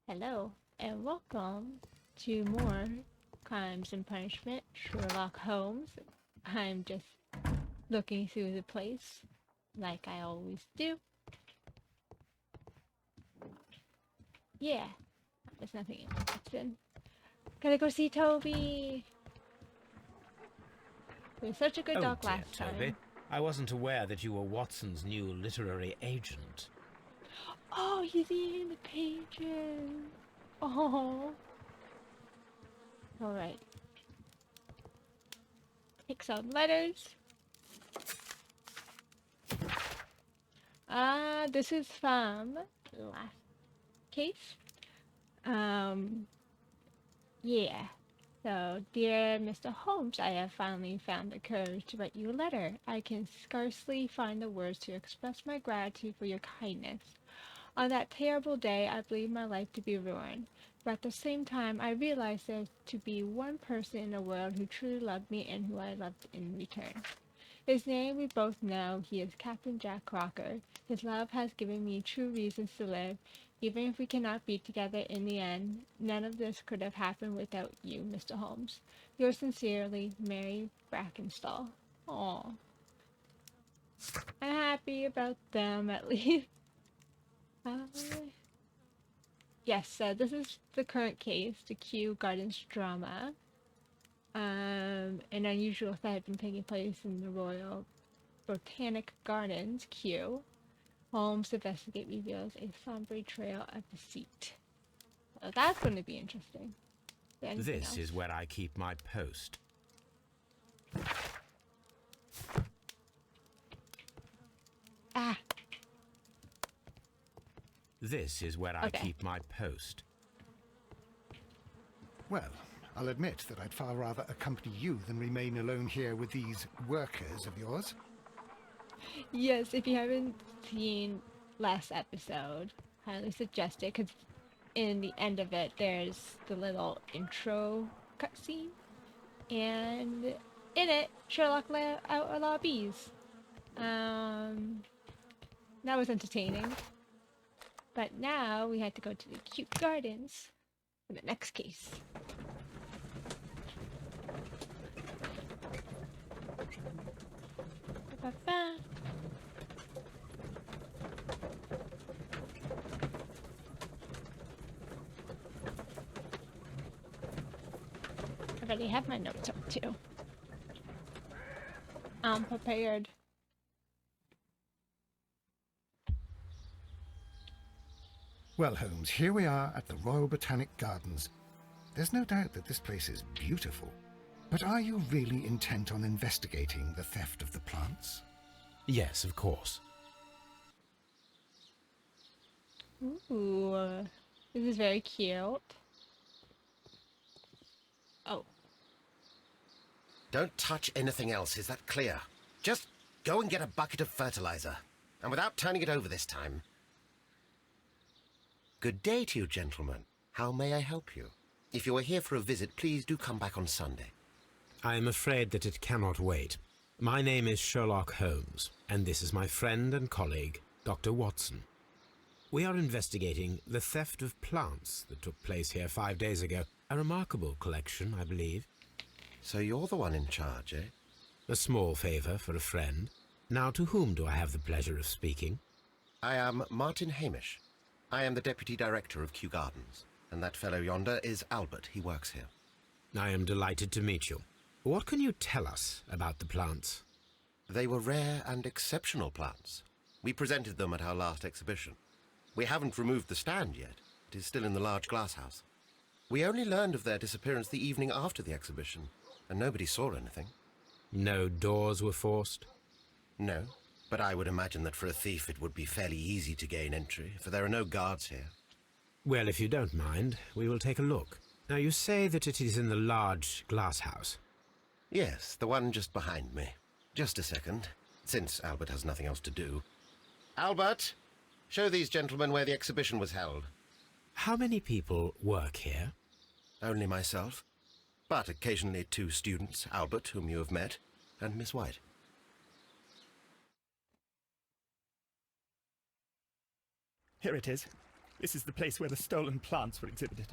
Hello, and welcome to more Crimes and Punishment, Sherlock Holmes. I'm just looking through the place, like I always do. Yeah, there's nothing interesting. Gotta go see Toby! We had such a good Oh talk dear, last Toby. time. I wasn't aware that you were Watson's new literary agent. Oh, he's in the pages! Oh! Alright. Take some letters. This is from the last case. Um, yeah. So, dear Mr. Holmes, I have finally found the courage to write you a letter. I can scarcely find the words to express my gratitude for your kindness. On that terrible day, I believed my life to be ruined, but at the same time, I realized there to be one person in the world who truly loved me and who I loved in return. His name we both know. He is Captain Jack Crocker. His love has given me true reasons to live. Even if we cannot be together in the end, none of this could have happened without you, Mr. Holmes. Yours sincerely, Mary Brackenstall. Aw. I'm happy about them, at least. Uh, yes, this is the current case, the Kew Gardens Drama. An unusual thing had been taking place in the Royal Botanic Gardens, Kew. Holmes' investigate reveals a somber trail of deceit. So that's going to be interesting. Is there anything This is else? where I keep my post. Ah, This is where I okay. keep my post. Well, I'll admit that I'd far rather accompany you than remain alone here with these workers of yours. Yes, if you haven't seen last episode, highly suggest it because in the end of it, there's the little intro cutscene, and in it, Sherlock let out a lot of bees. That was entertaining. But now we had to go to the Kew Gardens for the next case. Ba-ba-ba. I already have my notes up too. I'm prepared. Well, Holmes, here we are at the Royal Botanic Gardens. There's no doubt that this place is beautiful. But are you really intent on investigating the theft of the plants? Yes, of course. Ooh, this is very cute. Oh, Don't touch anything else, is that clear? Just go and get a bucket of fertilizer. And without turning it over this time. Good day to you, gentlemen. How may I help you? If you are here for a visit, please do come back on Sunday. I am afraid that it cannot wait. My name is Sherlock Holmes, and this is my friend and colleague, Dr. Watson. We are investigating the theft of plants that took place here 5 days ago. A remarkable collection, I believe. So you're the one in charge, eh? A small favour for a friend. Now, to whom do I have the pleasure of speaking? I am Martin Hamish. I am the Deputy Director of Kew Gardens. And that fellow yonder is Albert. He works here. I am delighted to meet you. What can you tell us about the plants? They were rare and exceptional plants. We presented them at our last exhibition. We haven't removed the stand yet. It is still in the large glass house. We only learned of their disappearance the evening after the exhibition, and nobody saw anything. No doors were forced? No, but I would imagine that for a thief it would be fairly easy to gain entry, for there are no guards here. Well, if you don't mind, we will take a look. Now, you say that it is in the large glass house. Yes, the one just behind me. Just a second, since Albert has nothing else to do. Albert, show these gentlemen where the exhibition was held. How many people work here? Only myself, but occasionally 2 students, Albert, whom you have met, and Miss White. Here it is. This is the place where the stolen plants were exhibited.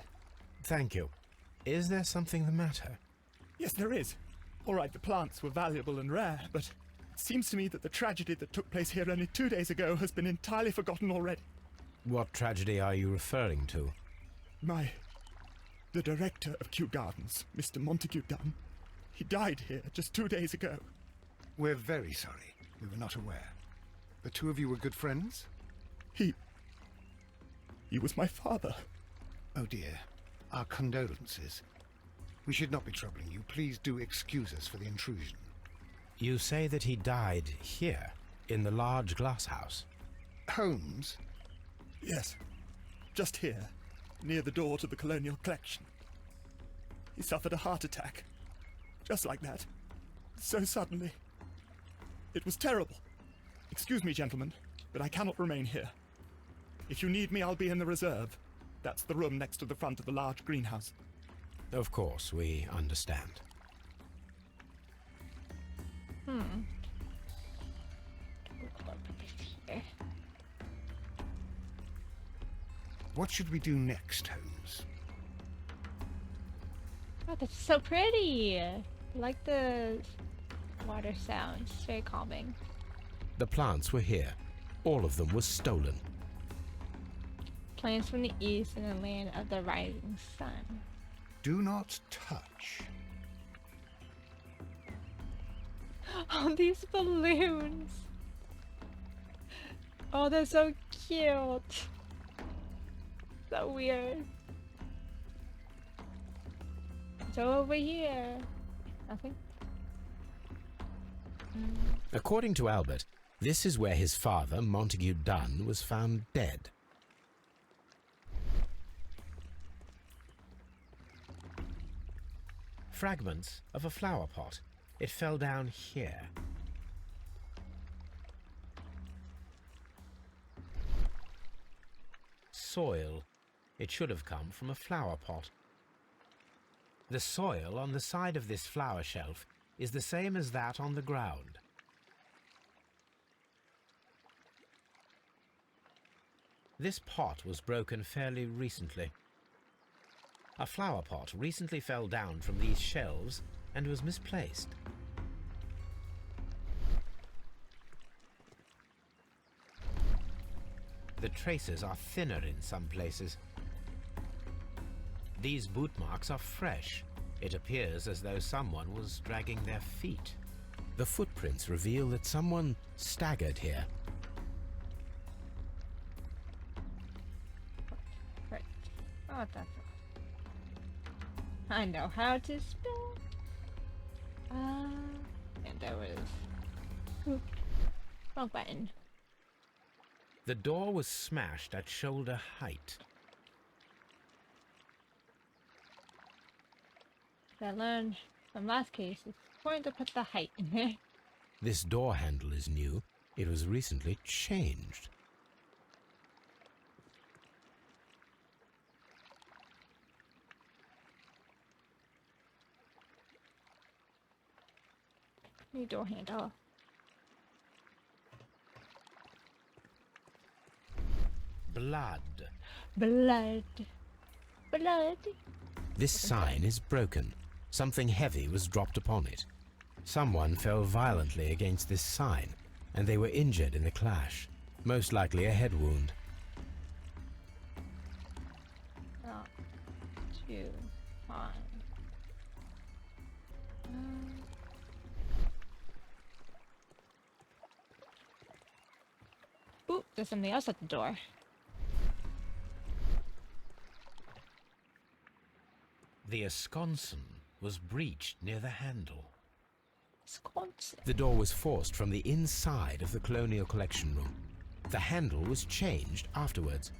Thank you. Is there something the matter? Yes, there is. All right, the plants were valuable and rare, but it seems to me that the tragedy that took place here only 2 days ago has been entirely forgotten already. What tragedy are you referring to? The director of Kew Gardens, Mr. Montague Dunne, he died here just 2 days ago. We're very sorry. We were not aware. The two of you were good friends? He was my father. Oh dear. Our condolences. We should not be troubling you. Please do excuse us for the intrusion. You say that he died here, in the large glass house. Holmes? Yes, just here, near the door to the colonial collection. He suffered a heart attack. Just like that. So suddenly. It was terrible. Excuse me, gentlemen, but I cannot remain here. If you need me, I'll be in the reserve. That's the room next to the front of the large greenhouse. Of course, we understand. I'll put this here. What should we do next, Holmes? Oh, that's so pretty. I like the water sounds. It's very calming. The plants were here. All of them were stolen. Plants from the east and the land of the rising sun. Do not touch. Oh, these balloons. Oh, they're so cute. So weird. So over here. Nothing. According to Albert, this is where his father, Montague Dunne, was found dead. Fragments of a flower pot. It fell down here. Soil. It should have come from a flower pot. The soil on the side of this flower shelf is the same as that on the ground. This pot was broken fairly recently. A flower pot recently fell down from these shelves and was misplaced. The traces are thinner in some places. These boot marks are fresh. It appears as though someone was dragging their feet. The footprints reveal that someone staggered here. Right. Oh, that's. I know how to spell. And there was. Ooh, wrong button. The door was smashed at shoulder height. I learned from last case, it's important to put the height in there. This door handle is new. It was recently changed. New door handle. Blood. Blood. Blood. This sign is broken. Something heavy was dropped upon it. Someone fell violently against this sign, and they were injured in the clash. Most likely a head wound. Not too fine. Ooh, there's something else at the door. The esconsson was breached near the handle. Wisconsin. The door was forced from the inside of the Colonial Collection Room. The handle was changed afterwards.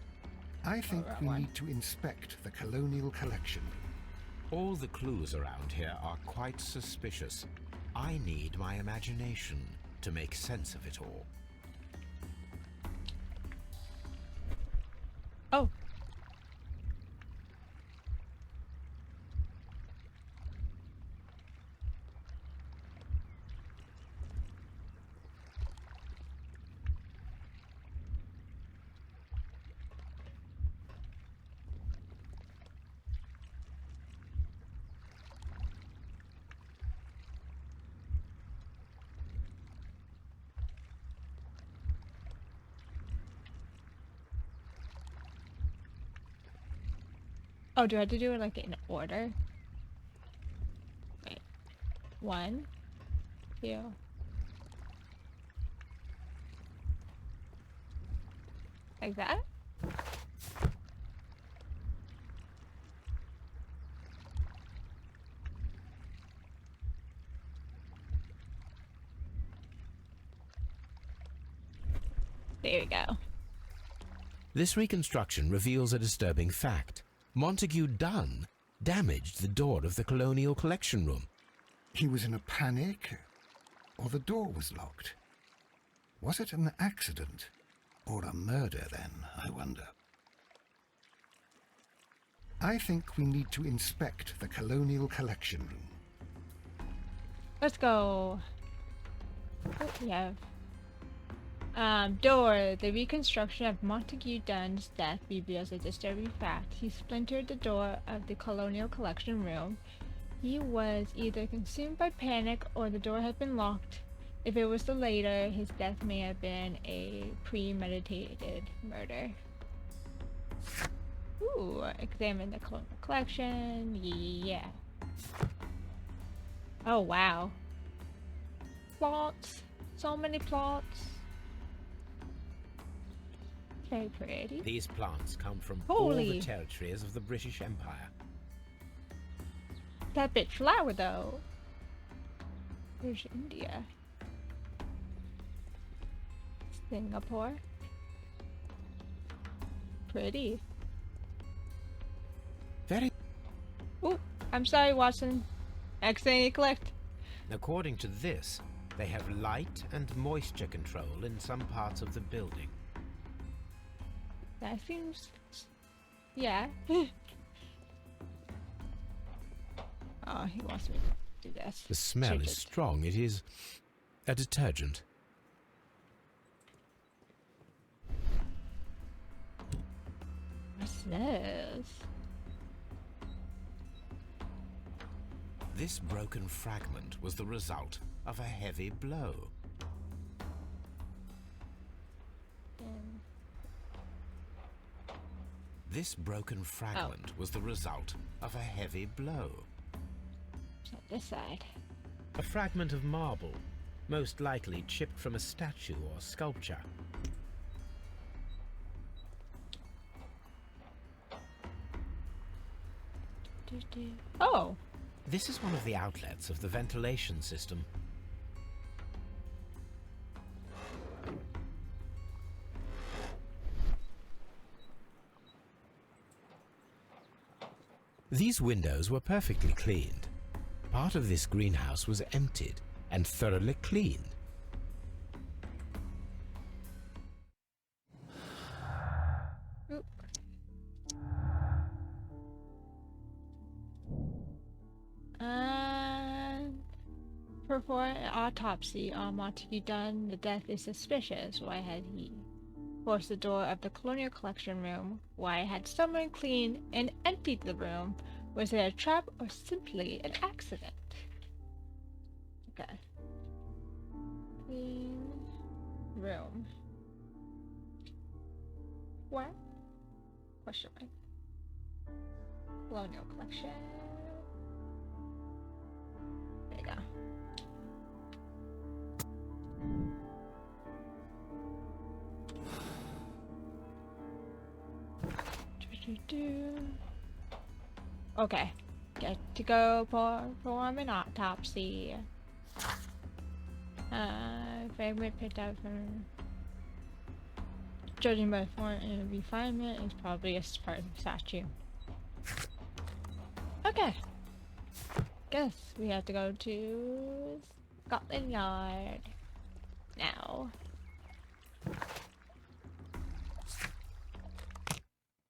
I think that we one. need to inspect the colonial collection. All the clues around here are quite suspicious. I need my imagination to make sense of it all. Oh. Oh, do I have to do it like in order? Wait. 1, 2. Like that? There we go. This reconstruction reveals a disturbing fact. Montague Dunne damaged the door of the Colonial Collection Room. He was in a panic, or the door was locked? Was it an accident, or a murder then, I wonder? I think we need to inspect the Colonial Collection Room. Let's go. What do we have? Door. The reconstruction of Montague Dunne's death reveals a disturbing fact. He splintered the door of the Colonial Collection Room. He was either consumed by panic or the door had been locked. If it was the latter, his death may have been a premeditated murder. Ooh, examine the Colonial Collection. Yeah. Oh, wow. Plots. So many plots. Very pretty. These plants come from all Holy. the territories of the British Empire. That bit flower, though. There's India. Singapore. Pretty. Very. Ooh, I'm sorry, Watson. Accidentally clicked. According to this, they have light and moisture control in some parts of the building. That seems... yeah. Oh, he wants me to do this. The smell is strong. It is a detergent. What's this? This broken fragment was the result of a heavy blow. This broken fragment was the result of a heavy blow. So this side. A fragment of marble, most likely chipped from a statue or sculpture. Oh! This is one of the outlets of the ventilation system. These windows were perfectly cleaned. Part of this greenhouse was emptied and thoroughly cleaned. Oop. Perform an autopsy on Montague Dunne. The death is suspicious. Why had he forced the door of the Colonial Collection Room? Why had someone cleaned and emptied the room? Was it a trap or simply an accident? Okay. Clean room. What? Question mark. Colonial Collection. There you go. Okay, get to go perform an autopsy. Fragment picked out from... Judging by form and refinement, it's probably a part of the statue. Okay. Guess we have to go to Scotland Yard now.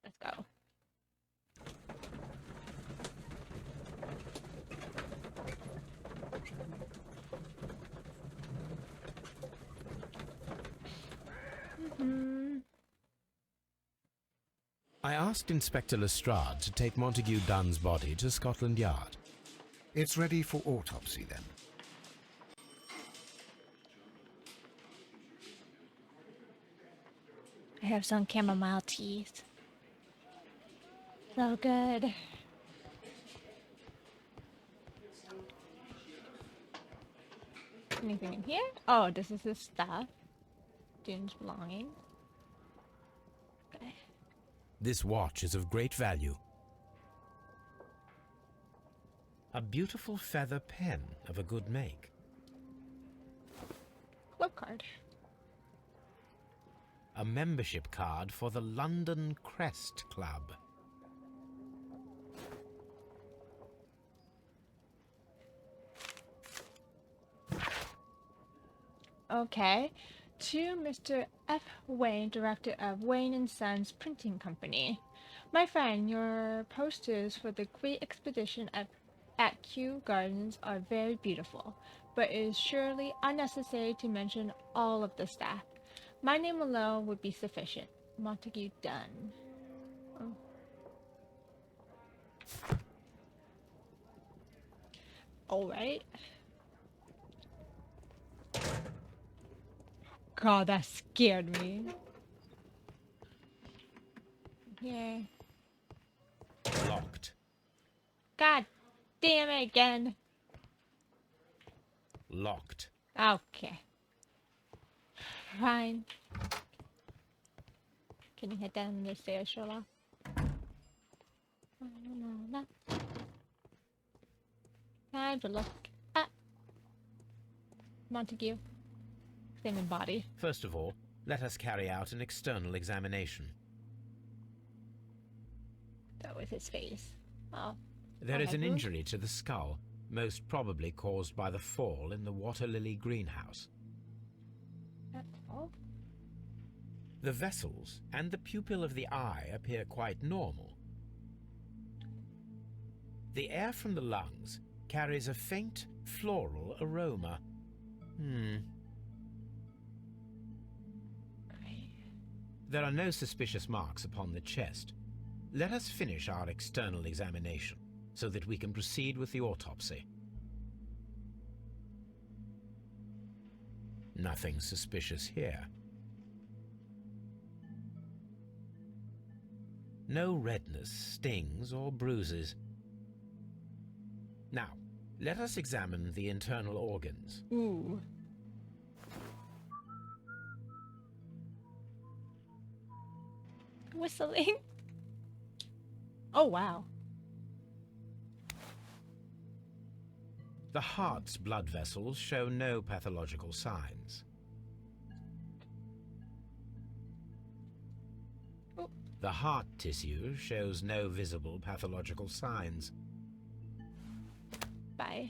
Let's go. I asked Inspector Lestrade to take Montague Dunne's body to Scotland Yard. It's ready for autopsy then. I have some chamomile teas. So good. Anything in here? Oh, this is his stuff. Dune's belongings. Okay. This watch is of great value. A beautiful feather pen of a good make. Club card. A membership card for the London Crest Club. Okay. To Mr. F. Wayne, director of Wayne & Sons Printing Company. My friend, your posters for the great expedition at Kew Gardens are very beautiful, but it is surely unnecessary to mention all of the staff. My name alone would be sufficient. Montague Dunne. Oh. All right. God, that scared me. Yeah. Locked. God damn it again. Locked. Okay. Fine. Can you head down the stairs, Sherlock? No. Time to look at Montague. Same in body. First of all, let us carry out an external examination. That was his face. Oh. There is Okay, an good. injury to the skull, most probably caused by the fall in the water lily greenhouse. That's all. The vessels and the pupil of the eye appear quite normal. The air from the lungs carries a faint floral aroma. There are no suspicious marks upon the chest. Let us finish our external examination so that we can proceed with the autopsy. Nothing suspicious here. No redness, stings, or bruises. Now, let us examine the internal organs. Ooh. Whistling. Oh, wow. The heart's blood vessels show no pathological signs. Oh. The heart tissue shows no visible pathological signs. Bye.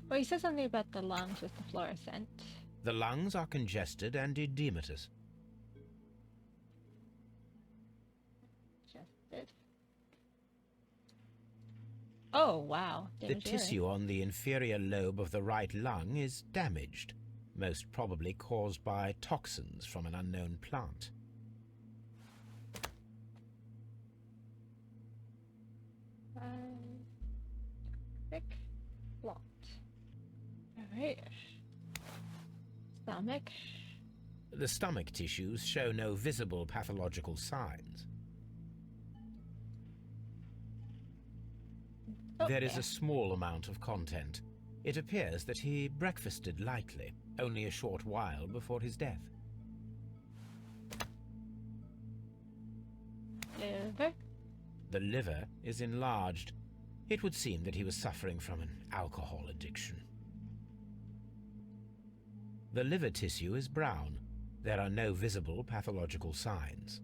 Well, he said something about the lungs with the fluorescent. The lungs are congested and edematous. Just it. Oh, wow. The Damaged area. tissue on the inferior lobe of the right lung is damaged, most probably caused by toxins from an unknown plant. Thick. Locked. Alright. Stomach. The stomach tissues show no visible pathological signs. Oh, There is yeah. a small amount of content. It appears that he breakfasted lightly, only a short while before his death. Liver. The liver is enlarged. It would seem that he was suffering from an alcohol addiction. The liver tissue is brown. There are no visible pathological signs.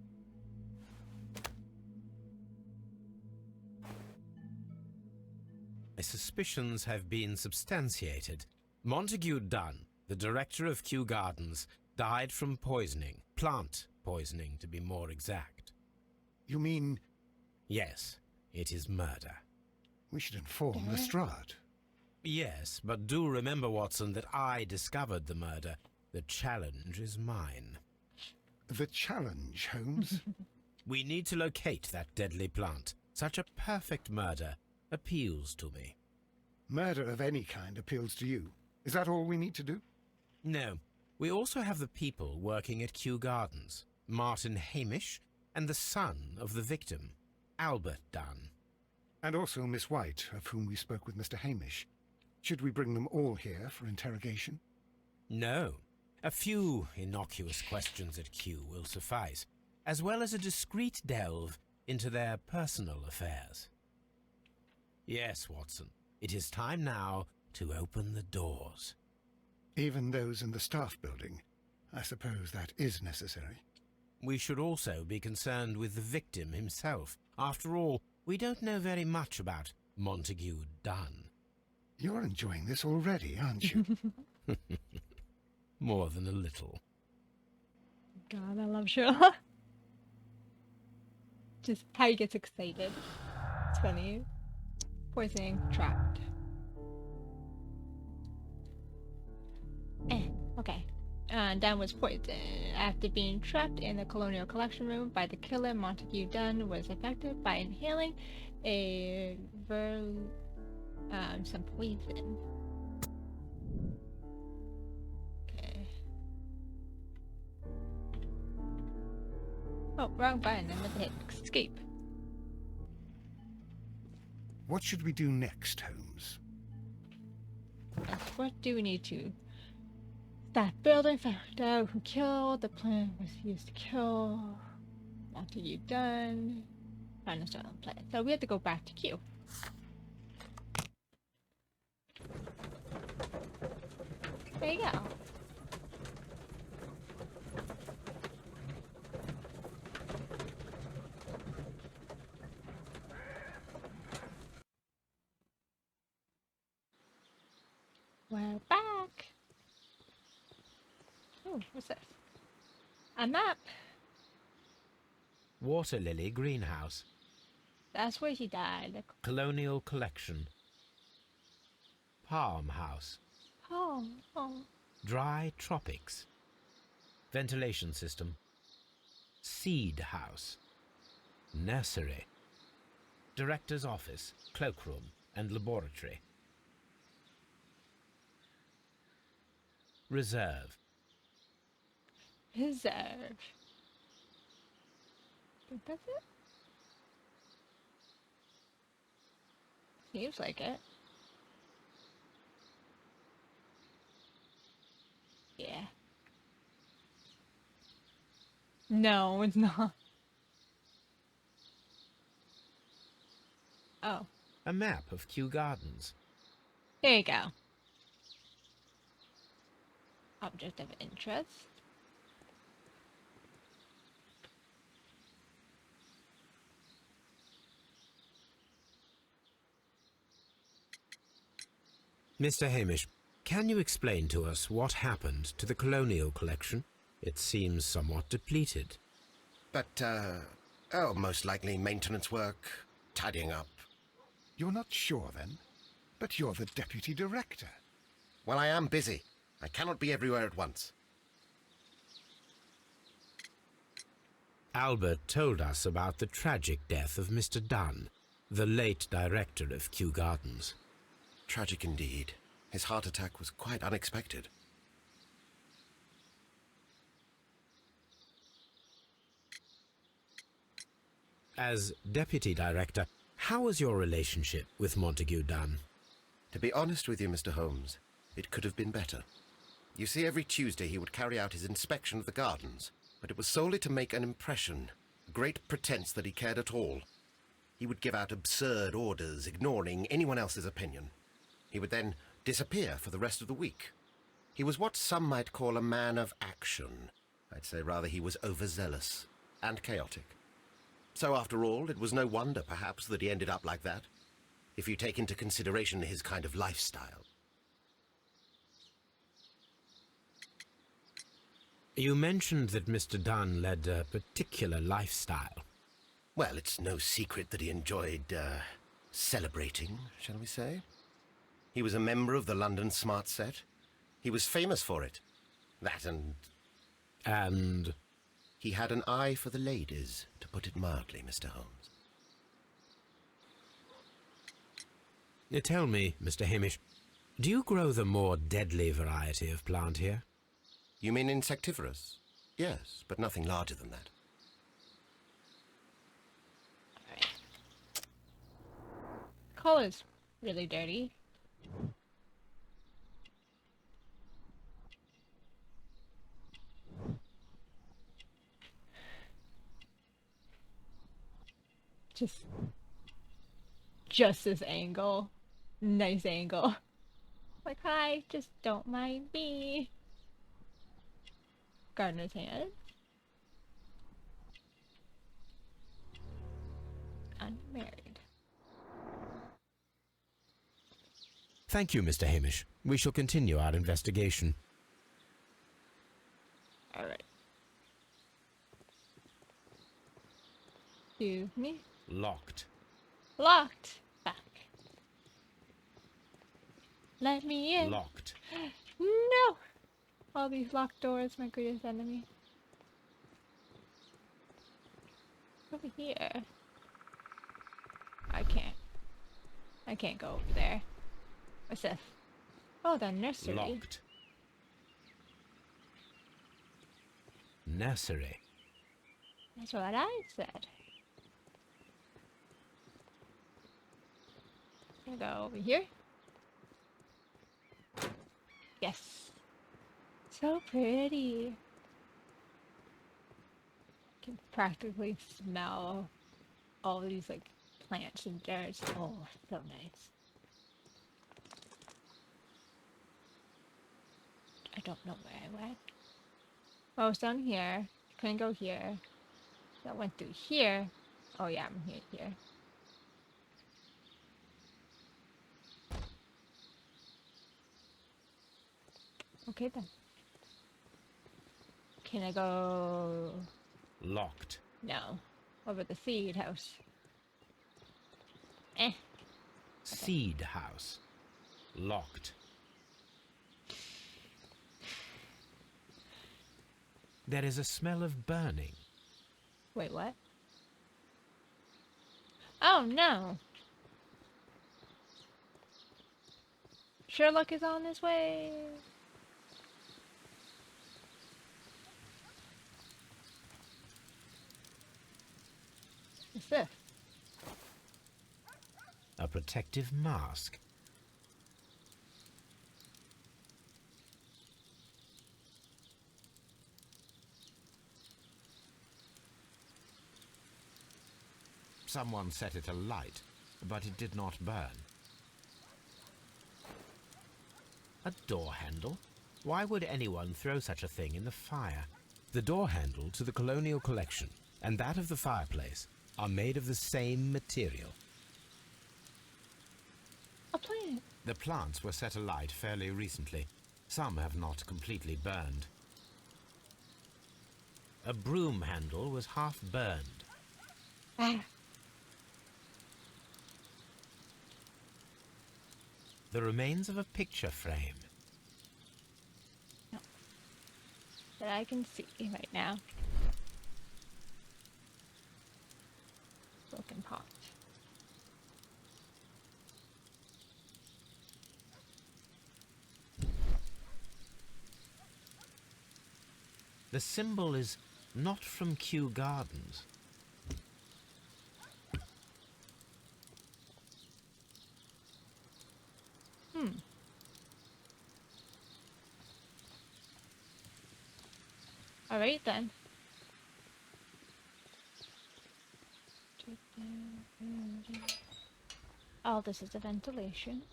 My suspicions have been substantiated. Montague Dunne, the director of Kew Gardens, died from poisoning. Plant poisoning, to be more exact. You mean Yes, it is murder. we should inform Lestrade? Yes, but do remember, Watson, that I discovered the murder. The challenge is mine. The challenge, Holmes? We need to locate that deadly plant. Such a perfect murder appeals to me. Murder of any kind appeals to you. Is that all we need to do? No, we also have the people working at Kew Gardens. Martin Hamish and the son of the victim. Albert Dunne. And also Miss White, of whom we spoke with Mr. Hamish. Should we bring them all here for interrogation? No. A few innocuous questions at Kew will suffice, as well as a discreet delve into their personal affairs. Yes, Watson, it is time now to open the doors. Even those in the staff building? I suppose that is necessary. We should also be concerned with the victim himself. After all, we don't know very much about Montague Dunne. You're enjoying this already, aren't you? More than a little. God, I love Sherlock. Just how he gets excited. It's funny. Poisoning, trapped. Okay. Dunne was poisoned. After being trapped in the Colonial Collection Room by the killer, Montague Dunne was affected by inhaling some poison. Okay. Oh, wrong button. I meant to hit escape. What should we do next, Holmes? What do we need to? That building, found out who killed. The plan was used to kill Montague Dunne. Find a stolen plan. So we have to go back to Kew. There you go. We're back. Oh, what's this? A map. Water Lily Greenhouse. That's where she died. Colonial Collection. Palm House. Oh. Dry Tropics. Ventilation System. Seed House. Nursery. Director's Office, Cloakroom and Laboratory. Reserve. Reserve. I think that's it? Seems like it. Yeah. No, it's not. Oh. A map of Kew Gardens. There you go. Object of interest. Mr. Hamish, can you explain to us what happened to the Colonial Collection? It seems somewhat depleted. But, most likely maintenance work, tidying up. You're not sure, then? But you're the deputy director. Well, I am busy. I cannot be everywhere at once. Albert told us about the tragic death of Mr. Dunne, the late director of Kew Gardens. Tragic indeed. His heart attack was quite unexpected. As deputy director, how was your relationship with Montague Dunne? To be honest with you, Mr. Holmes, it could have been better. You see, every Tuesday he would carry out his inspection of the gardens, but it was solely to make an impression, a great pretense that he cared at all. He would give out absurd orders, ignoring anyone else's opinion. He would then disappear for the rest of the week. He was what some might call a man of action. I'd say rather he was overzealous and chaotic. So after all, it was no wonder, perhaps, that he ended up like that, if you take into consideration his kind of lifestyle. You mentioned that Mr. Dunne led a particular lifestyle. Well, it's no secret that he enjoyed, celebrating, shall we say? He was a member of the London Smart Set. He was famous for it. That and... And? He had an eye for the ladies, to put it mildly, Mr. Holmes. Tell me, Mr. Hamish, do you grow the more deadly variety of plant here? You mean insectivorous? Yes, but nothing larger than that. hole is really dirty. Just this angle. Nice angle. Like, hi, just don't mind me. Gardener's hand. Unmarried. Thank you, Mr. Hamish. We shall continue our investigation. Alright. Excuse me. Locked. Locked. Back. Let me in. Locked. No! All these locked doors, my greatest enemy. Over here. I can't go over there. What's this? Oh, the nursery. Locked. Nursery. That's what I said. Gonna go over here. Yes. So pretty. Can practically smell all these like plants and dirt. Oh, so nice. I don't know where I went. Oh, I was down here. Couldn't go here. So I went through here. Oh yeah, I'm here. Okay then. Can I go? Locked. No. Over the seed house. Eh. Seed house. Locked. There is a smell of burning. Wait, what? Oh no. Sherlock is on his way. What's this? A protective mask. Someone set it alight, but it did not burn. A door handle? Why would anyone throw such a thing in the fire? The door handle to the colonial collection and that of the fireplace are made of the same material. A plant. The plants were set alight fairly recently. Some have not completely burned. A broom handle was half burned. Ah. The remains of a picture frame. No. That I can see right now. Broken pot. The symbol is not from Kew Gardens. Alright then. Oh, this is a ventilation.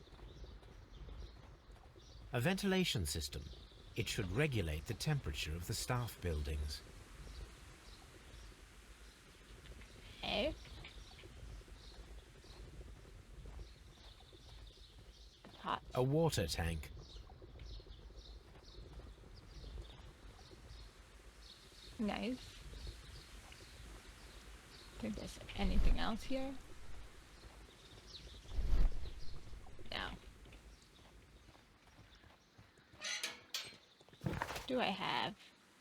A ventilation system. It should regulate the temperature of the staff buildings. Eh? Pot. A water tank. Nice. Think there's anything else here? No. Do I have?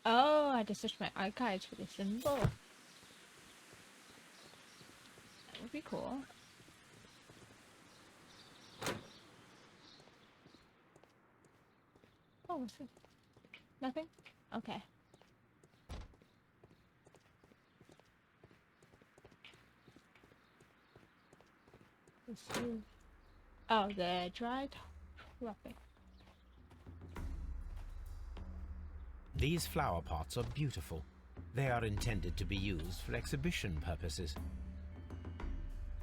Oh, I had to search my archives for the symbol. That would be cool. Oh, what's this? Nothing? Okay. Let's see. Oh, the dried tropic. These flower pots are beautiful. They are intended to be used for exhibition purposes.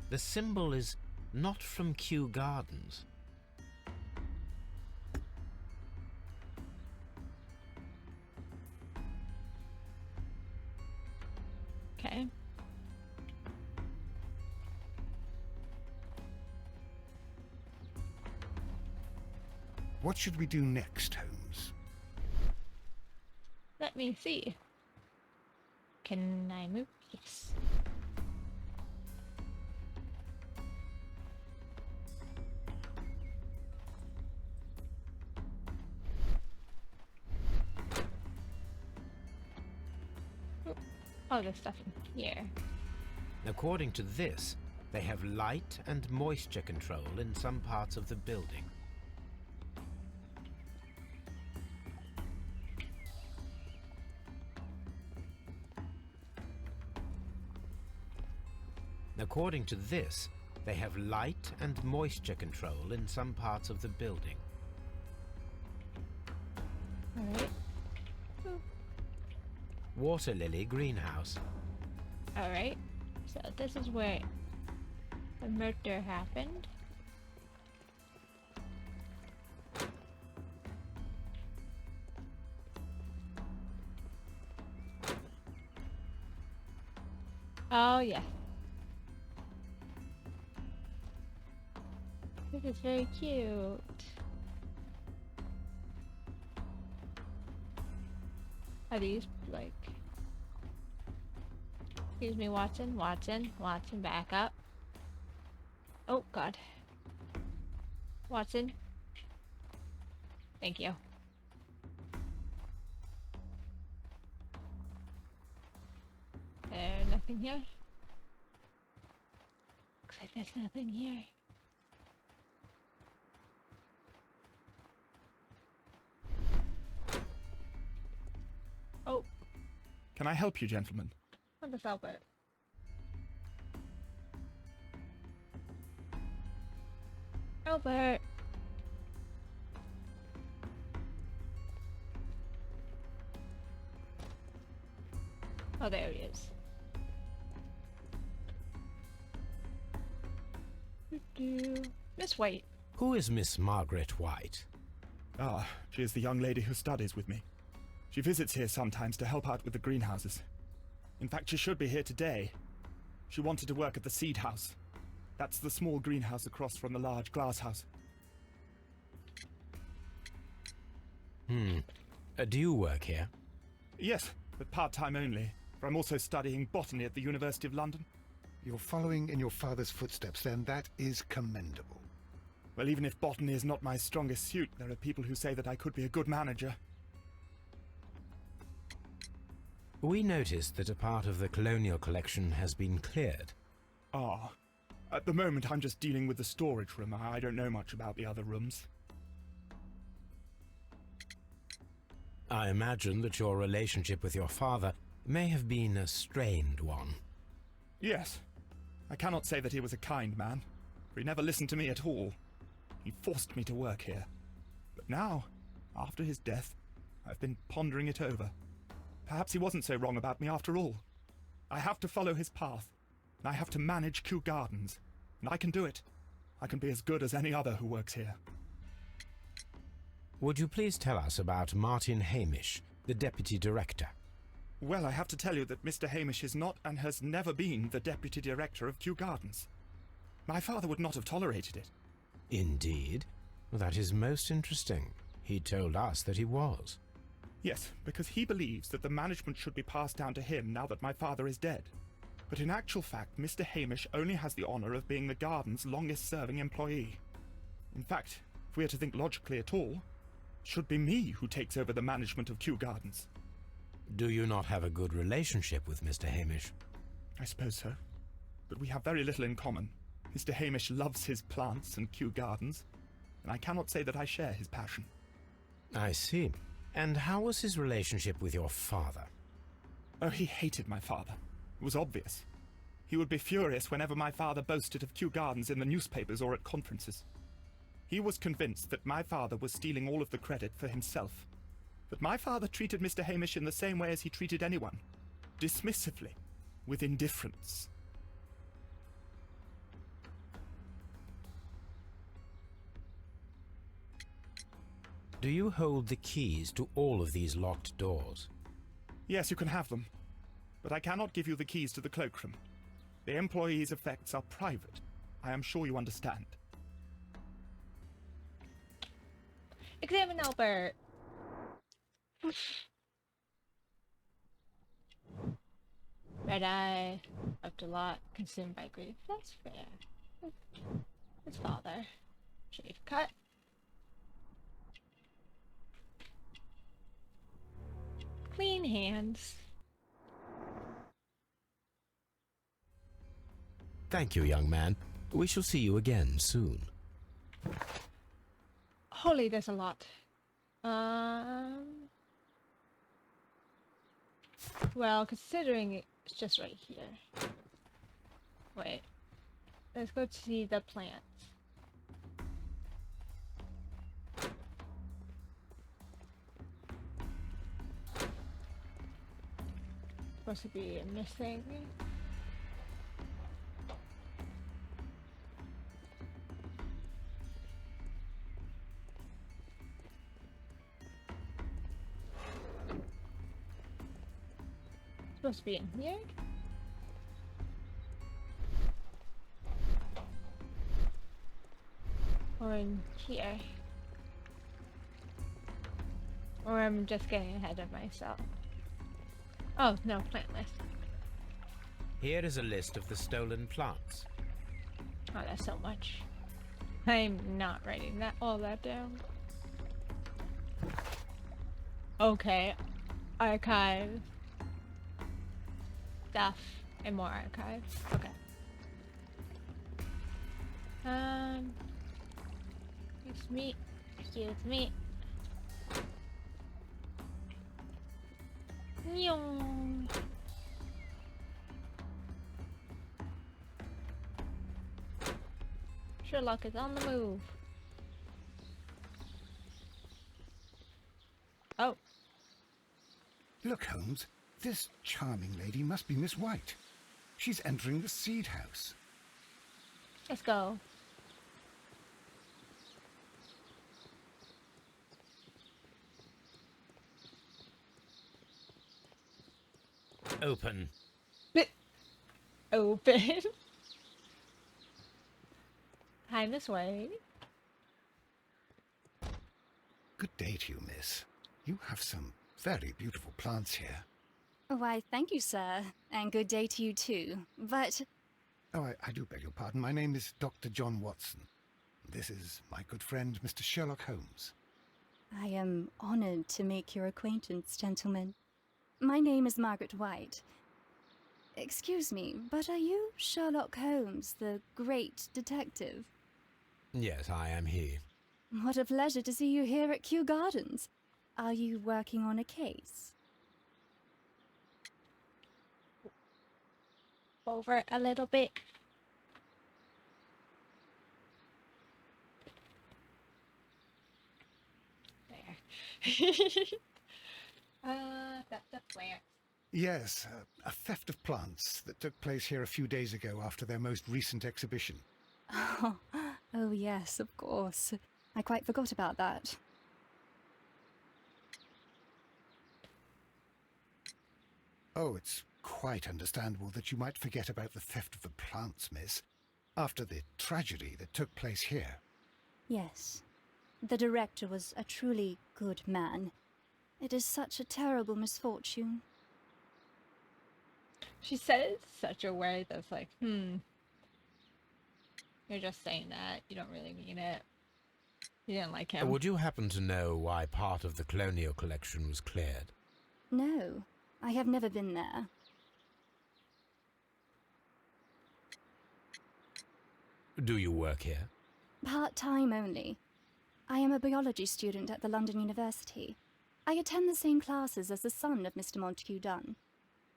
The symbol is not from Kew Gardens. Okay. What should we do next, Holmes? Let me see. Can I move? Yes. Oh, there's stuff in here. According to this, they have light and moisture control in some parts of the building. According to this, they have light and moisture control in some parts of the building. Alright. Water lily greenhouse. Alright. So this is where the murder happened. Oh, yeah. This is very cute. Are these like... Excuse me, Watson, Watson, Watson, back up. Oh, God. Watson. Thank you. There's nothing here. Looks like there's nothing here. Oh, Can I help you, gentlemen? what does Albert? Albert! Oh, there he is. Miss White. Who is Miss Margaret White? Ah, she is the young lady who studies with me. She visits here sometimes to help out with the greenhouses. In fact, she should be here today. She wanted to work at the seed house. That's the small greenhouse across from the large glass house. Do you work here? Yes, but part-time only, for I'm also studying botany at the University of London. You're following in your father's footsteps, then. That is commendable. Well, even if botany is not my strongest suit, there are people who say that I could be a good manager. We noticed that a part of the colonial collection has been cleared. Ah, at the moment I'm just dealing with the storage room. I don't know much about the other rooms. I imagine that your relationship with your father may have been a strained one. Yes. I cannot say that he was a kind man, for he never listened to me at all. He forced me to work here. But now, after his death, I've been pondering it over. Perhaps he wasn't so wrong about me after all. I have to follow his path, and I have to manage Kew Gardens. And I can do it. I can be as good as any other who works here. Would you please tell us about Martin Hamish, the deputy director? Well, I have to tell you that Mr. Hamish is not and has never been the deputy director of Kew Gardens. My father would not have tolerated it. Indeed? Well, that is most interesting. He told us that he was. Yes, because he believes that the management should be passed down to him now that my father is dead. But in actual fact, Mr. Hamish only has the honour of being the garden's longest-serving employee. In fact, if we are to think logically at all, it should be me who takes over the management of Kew Gardens. Do you not have a good relationship with Mr. Hamish? I suppose so. But we have very little in common. Mr. Hamish loves his plants and Kew Gardens, and I cannot say that I share his passion. I see. And how was his relationship with your father? Oh, he hated my father. It was obvious. He would be furious whenever my father boasted of Kew Gardens in the newspapers or at conferences. He was convinced that my father was stealing all of the credit for himself. But my father treated Mr. Hamish in the same way as he treated anyone. Dismissively, with indifference. Do you hold the keys to all of these locked doors? Yes, you can have them. But I cannot give you the keys to the cloakroom. The employees' effects are private. I am sure you understand. Examine Albert. Red eye, left a lot, consumed by grief. That's fair. His father. Shave cut. Clean hands. Thank you, young man. We shall see you again soon. Holy, there's a lot. Well, considering it's just right here. Wait. Let's go see the plants. Supposed to be missing. Supposed to be in here. Or in here. Or I'm just getting ahead of myself. Oh, no, plant list. Here is a list of the stolen plants. Oh, that's so much. I'm not writing all that down. Okay. Archive. Stuff. And more archive. Okay. Excuse me. Excuse me. Nyong. Sherlock is on the move. Oh. Look, Holmes. This charming lady must be Miss White. She's entering the seed house. Let's go. Open. Open. Hi, Miss White. Good day to you, miss. You have some very beautiful plants here. Why, thank you, sir. And good day to you, too. But... Oh, I do beg your pardon. My name is Dr. John Watson. This is my good friend, Mr. Sherlock Holmes. I am honored to make your acquaintance, gentlemen. My name is Margaret White. Excuse me, but are you Sherlock Holmes, the great detective? Yes, I am he. What a pleasure to see you here at Kew Gardens. Are you working on a case? Over a little bit. There. That's a plant. Yes, a theft of plants that took place here a few days ago after their most recent exhibition. Oh yes, of course. I quite forgot about that. Oh, it's quite understandable that you might forget about the theft of the plants, miss, after the tragedy that took place here. Yes. The director was a truly good man. It is such a terrible misfortune. She said it such a way that's like, You're just saying that. You don't really mean it. You didn't like him. Would you happen to know why part of the colonial collection was cleared? No, I have never been there. Do you work here? Part-time only. I am a biology student at the London University. I attend the same classes as the son of Mr. Montague Dunne.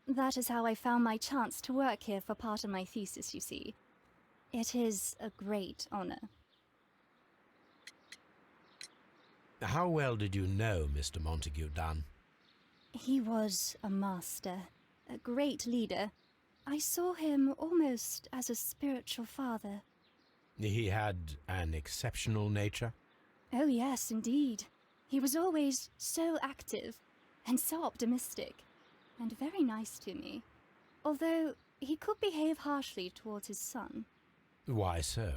That is how I found my chance to work here for part of my thesis, you see. It is a great honor. How well did you know Mr. Montague Dunne? He was a master, a great leader. I saw him almost as a spiritual father. He had an exceptional nature? Oh yes, indeed. He was always so active and so optimistic, and very nice to me. Although he could behave harshly towards his son. Why so?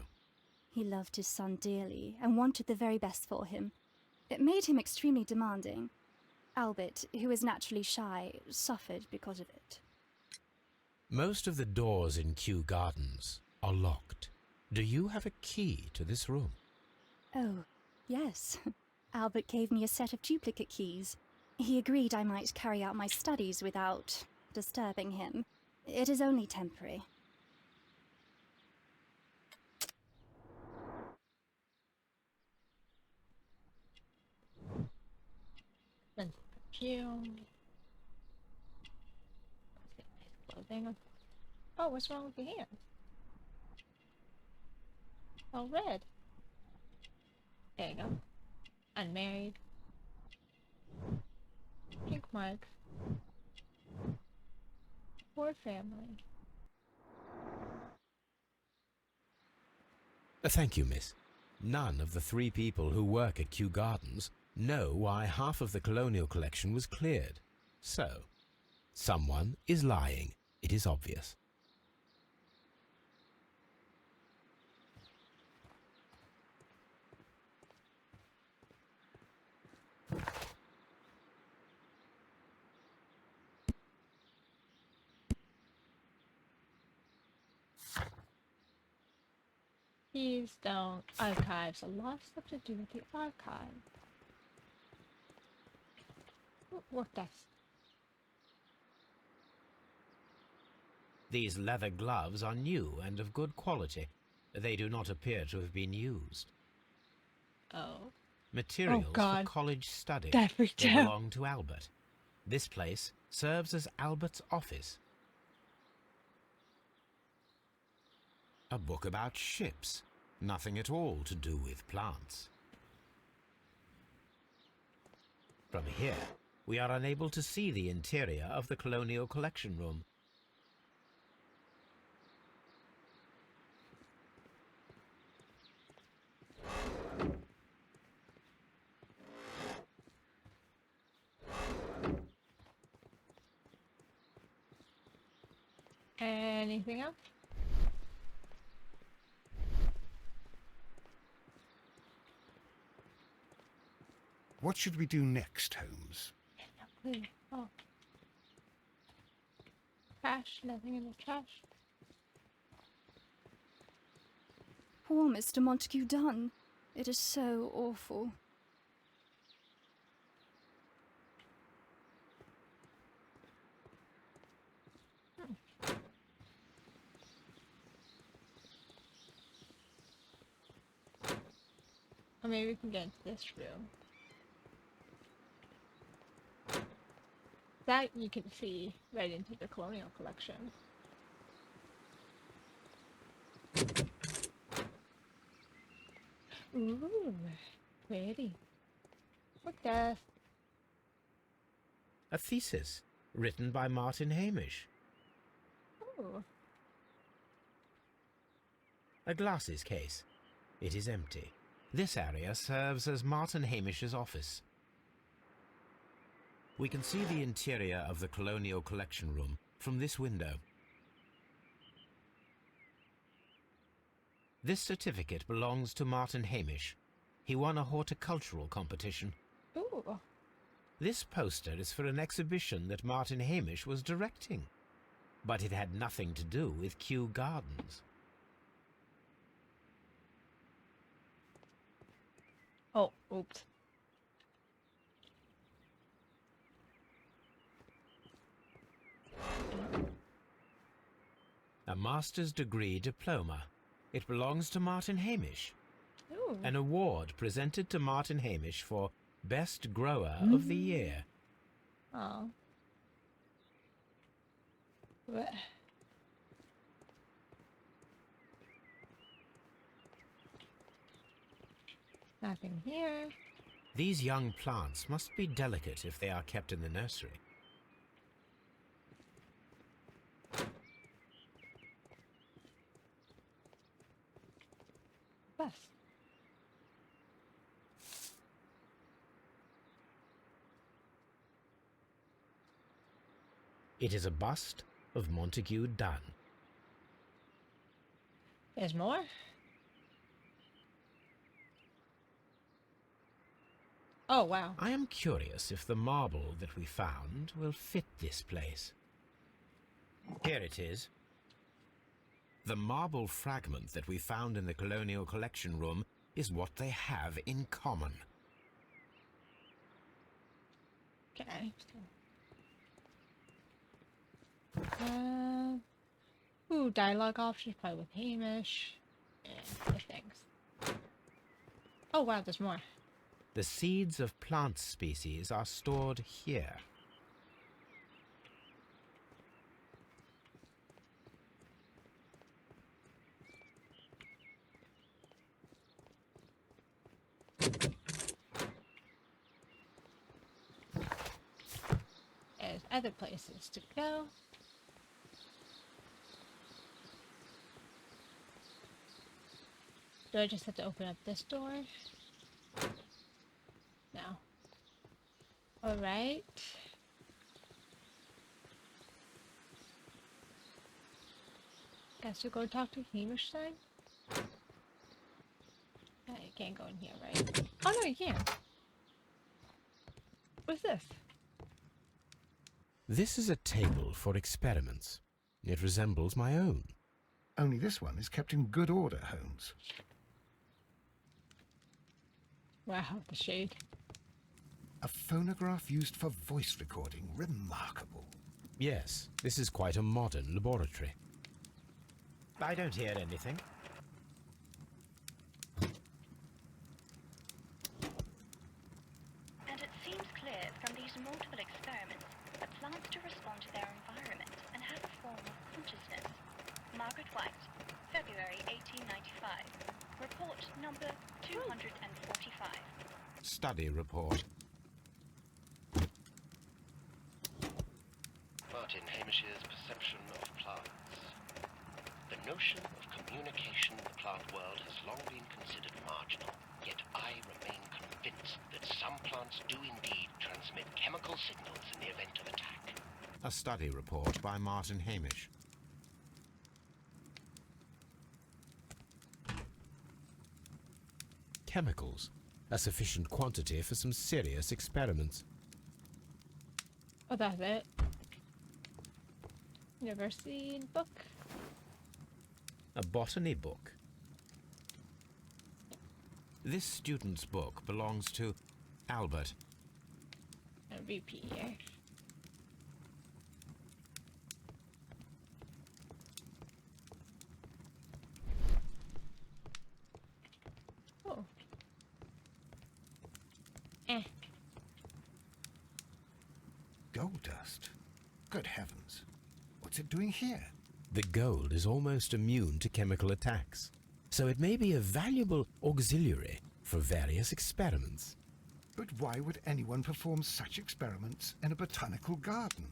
He loved his son dearly and wanted the very best for him. It made him extremely demanding. Albert, who is naturally shy, suffered because of it. Most of the doors in Kew Gardens are locked. Do you have a key to this room? Oh, yes. Albert gave me a set of duplicate keys. He agreed I might carry out my studies without disturbing him. It is only temporary. Perfume. Let's get nice clothing. Oh, what's wrong with your hand? Oh, red. There you go. Unmarried. Pink mark. Poor family. Thank you, miss. None of the 3 people who work at Kew Gardens know why half of the colonial collection was cleared. So, someone is lying. It is obvious. Keystone Archives. A lot of stuff to do with the archive. Ooh, work desk. These leather gloves are new and of good quality. They do not appear to have been used. Oh. Materials for God. college study. That freaked They out. belong to Albert. This place serves as Albert's office. A book about ships. Nothing at all to do with plants. From here, we are unable to see the interior of the Colonial Collection Room. Anything else? What should we do next, Holmes? No clue. Oh. Trash. Nothing in the trash. Poor Mr. Montague Dunne. It is so awful. Or maybe we can get into this room. That you can see right into the colonial collection. Ooh, pretty. Look at A thesis written by Martin Hamish. Ooh. A glasses case. It is empty. This area serves as Martin Hamish's office. We can see the interior of the Colonial Collection Room from this window. This certificate belongs to Martin Hamish. He won a horticultural competition. Ooh. This poster is for an exhibition that Martin Hamish was directing, but it had nothing to do with Kew Gardens. Oh, oops. A master's degree diploma. It belongs to Martin Hamish. Ooh. An award presented to Martin Hamish for Best Grower of the Year. Oh. What? Nothing here. These young plants must be delicate if they are kept in the nursery. Bus. It is a bust of Montague Dunne. There's more? Oh, wow. I am curious if the marble that we found will fit this place. Here it is. The marble fragment that we found in the Colonial Collection Room is what they have in common. Okay. Ooh, dialogue options, play with Hamish, and other things. Oh wow, there's more. The seeds of plant species are stored here. There's other places to go. Do I just have to open up this door? No. Alright. Guess we'll go talk to Hamish then? You can't go in here, right? Oh no, you can. What's this? This is a table for experiments. It resembles my own. Only this one is kept in good order, Holmes. Wow, the shade. A phonograph used for voice recording. Remarkable. Yes, this is quite a modern laboratory. I don't hear anything. And it seems clear from these multiple experiments that plants do respond to their environment and have a form of consciousness. Margaret White, February 1895. Report number 245. Study report. Martin Hamish's perception of plants. The notion of communication in the plant world has long been considered marginal, yet I remain convinced that some plants do indeed transmit chemical signals in the event of attack. A study report by Martin Hamish. Chemicals. A sufficient quantity for some serious experiments. Oh, that's it. Never seen book. A botany book. This student's book belongs to Albert. A VP here. Oh. Gold dust. Good heavens. What's it doing here? The gold is almost immune to chemical attacks, so it may be a valuable auxiliary for various experiments. But why would anyone perform such experiments in a botanical garden?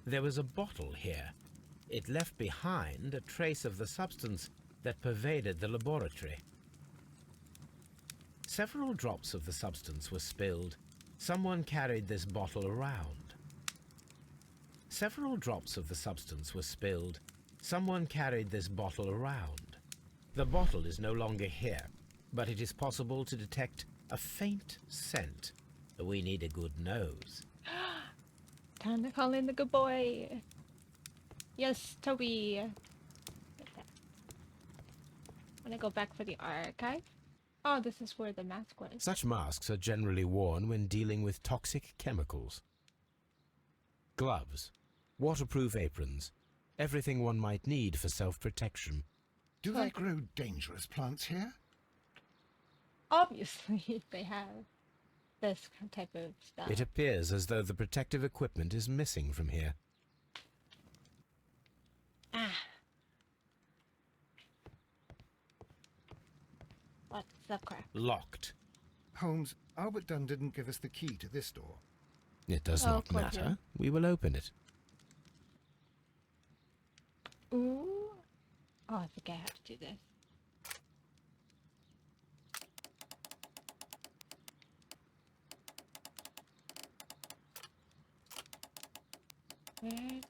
There was a bottle here. It left behind a trace of the substance that pervaded the laboratory. Several drops of the substance were spilled. Someone carried this bottle around. Several drops of the substance were spilled. Someone carried this bottle around. The bottle is no longer here, but it is possible to detect a faint scent. We need a good nose. Time to call in the good boy. Yes, Toby. I'm gonna go back for the archive. Oh, this is where the mask was. Such masks are generally worn when dealing with toxic chemicals. Gloves, waterproof aprons, everything one might need for self-protection. Do they grow dangerous plants here? Obviously, they have this type of stuff. It appears as though the protective equipment is missing from here. What's the crap? Locked. Holmes, Albert Dunne didn't give us the key to this door. It does Oh, not close matter. it. We will open it. Ooh. Oh, I think I have to do this. Where?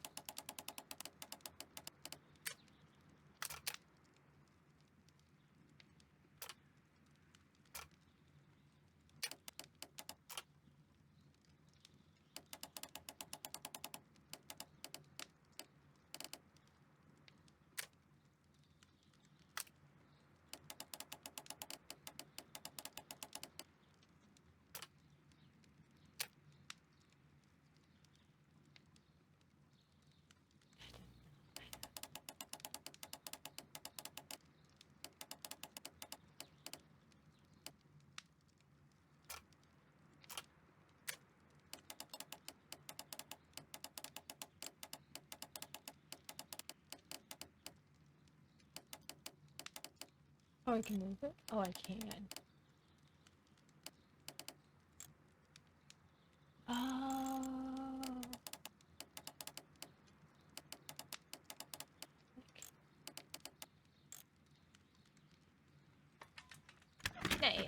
Oh, I can move it? Oh, I can. Oh. Nice.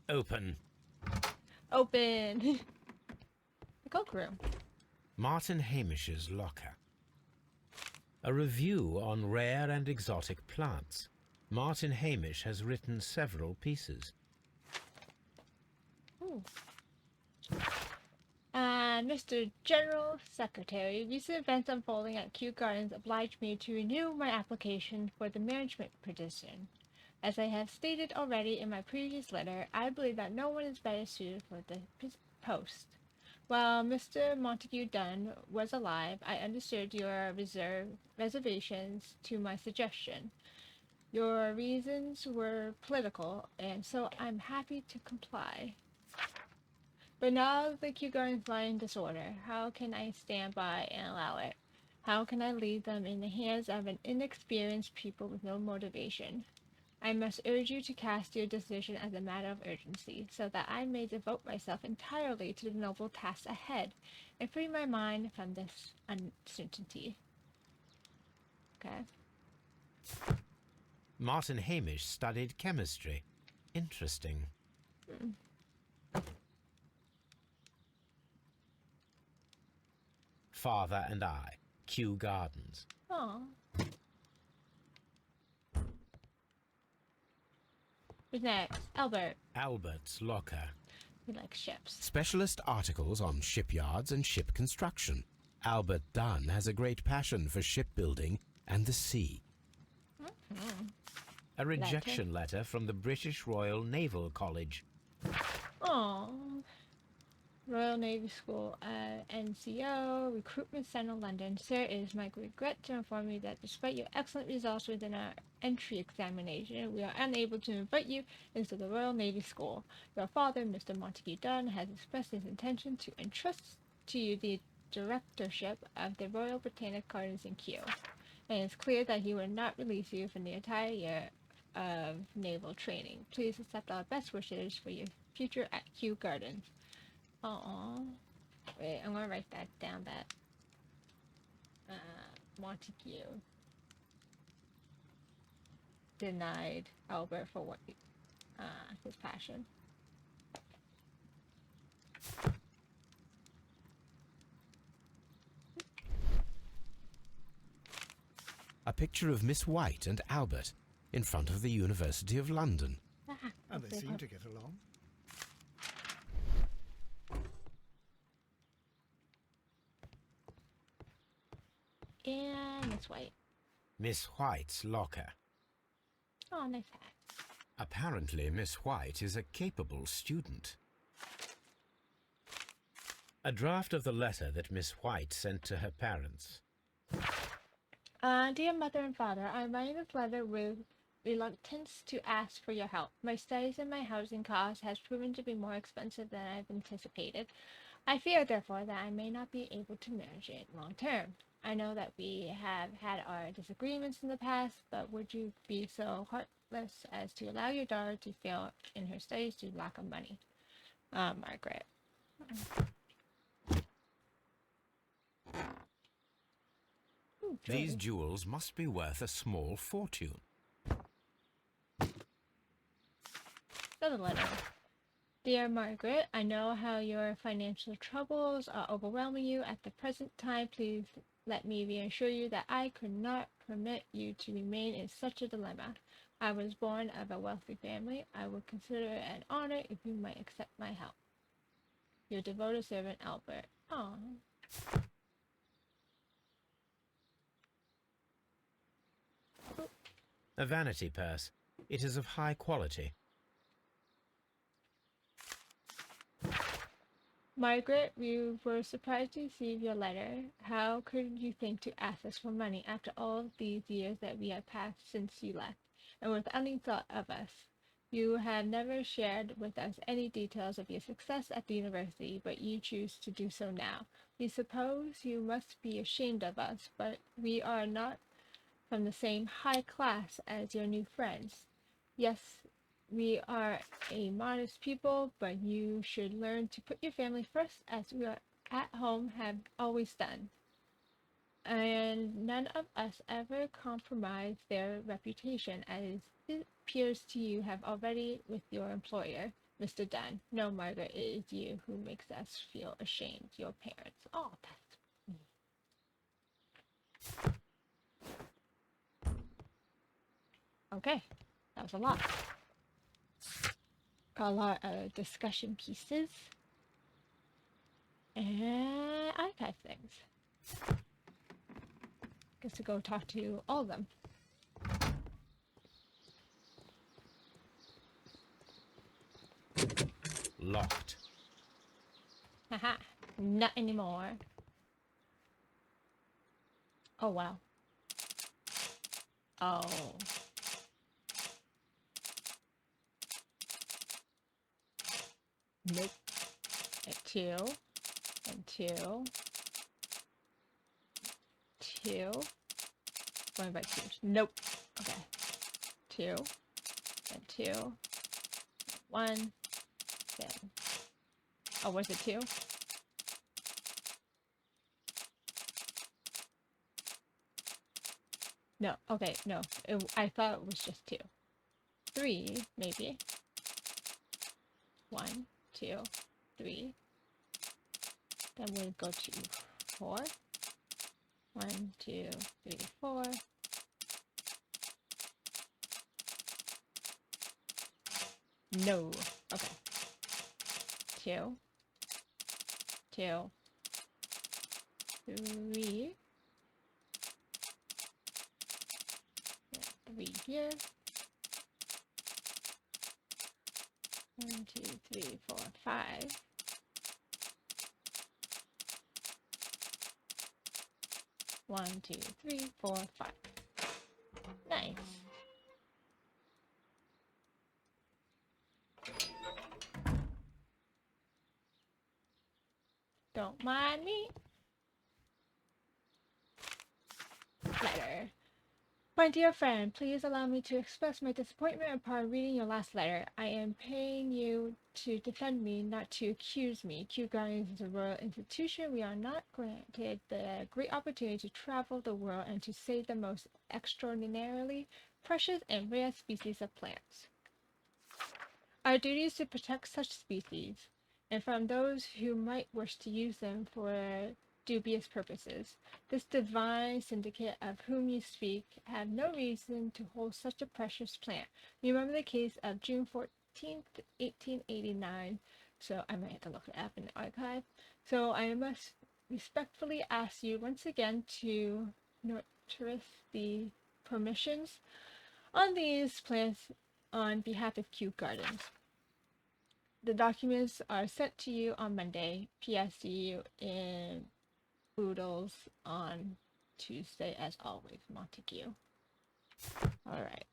Open. Open. The coke room. Martin Hamish's locker. A review on rare and exotic plants. Martin Hamish has written several pieces. Ooh. Mr. General Secretary, recent events unfolding at Kew Gardens obliged me to renew my application for the management position. As I have stated already in my previous letter, I believe that no one is better suited for the post. While Mr. Montague Dunne was alive, I understood your reservations to my suggestion. Your reasons were political, and so I'm happy to comply. But now the Kew Gardens lie in disorder. How can I stand by and allow it? How can I leave them in the hands of an inexperienced people with no motivation? I must urge you to cast your decision as a matter of urgency, so that I may devote myself entirely to the noble task ahead, and free my mind from this uncertainty. Okay. Martin Hamish studied chemistry. Interesting. Father and I. Kew Gardens. Oh. Who's next? Albert. Albert's locker. He likes ships. Specialist articles on shipyards and ship construction. Albert Dunne has a great passion for shipbuilding and the sea. A rejection letter from the British Royal Naval College. Oh. Royal Navy School, NCO, Recruitment Center, London. Sir, it is my regret to inform you that despite your excellent results within our entry examination, we are unable to invite you into the Royal Navy School. Your father, Mr. Montague Dunne, has expressed his intention to entrust to you the directorship of the Royal Botanic Gardens in Kew, and it's clear that he will not release you for the entire year of naval training. Please accept our best wishes for your future at Kew Gardens. Oh, wait, I'm gonna write that down. That Montague denied Albert for what his passion. A picture of Miss White and Albert in front of the University of London. And they seem to get along. And Miss White. Miss White's locker. Oh, nice hat. Apparently, Miss White is a capable student. A draft of the letter that Miss White sent to her parents. Dear Mother and Father, I am writing this letter with reluctance to ask for your help. My studies and my housing costs has proven to be more expensive than I've anticipated. I fear, therefore, that I may not be able to manage it long term. I know that we have had our disagreements in the past, but would you be so heartless as to allow your daughter to fail in her studies due to lack of money? Margaret. Ooh, These jewelry. jewels must be worth a small fortune. Another letter. Dear Margaret, I know how your financial troubles are overwhelming you at the present time. Please let me reassure you that I could not permit you to remain in such a dilemma. I was born of a wealthy family. I would consider it an honor if you might accept my help. Your devoted servant, Albert. Aww. A vanity purse. It is of high quality. Margaret, we were surprised to receive your letter. How could you think to ask us for money after all these years that we have passed since you left, and without any thought of us? You have never shared with us any details of your success at the university, but you choose to do so now. We suppose you must be ashamed of us, but we are not from the same high class as your new friends. Yes, we are a modest people, but you should learn to put your family first, as we are at home have always done. And none of us ever compromise their reputation, as it appears to you have already with your employer, Mr. Dunne. No, Margaret, it is you who makes us feel ashamed, your parents. Oh, that's... Okay, that was a lot. Got a lot of discussion pieces and archive things. Guess to go talk to all of them. Locked. Haha, not anymore. Oh wow. Oh. Nope. And two. And two. Two. Going by twos. Nope. Okay. Two. And two. One. Then. Oh, was it two? No. Okay, no. I thought it was just two. Three, maybe. One, two, three. Then we'll go to four. One, two, three, four. No. Okay. Two. Two. Three. Three here. 1, 2, 3, 4, 5. One, two, three, 4, 5. Nice. Don't mind me. Letter. My dear friend, please allow me to express my disappointment upon reading your last letter. I am paying you to defend me, not to accuse me. Kew Gardens is a royal institution. We are not granted the great opportunity to travel the world and to save the most extraordinarily precious and rare species of plants. Our duty is to protect such species, and from those who might wish to use them for dubious purposes. This divine syndicate of whom you speak have no reason to hold such a precious plant. Remember the case of June 14th, 1889. So I might have to look it up in the archive. So I must respectfully ask you once again to notice the permissions on these plants on behalf of Kew Gardens. The documents are sent to you on Monday. P.S. See you in Boodles on Tuesday, as always, Montague. Alright.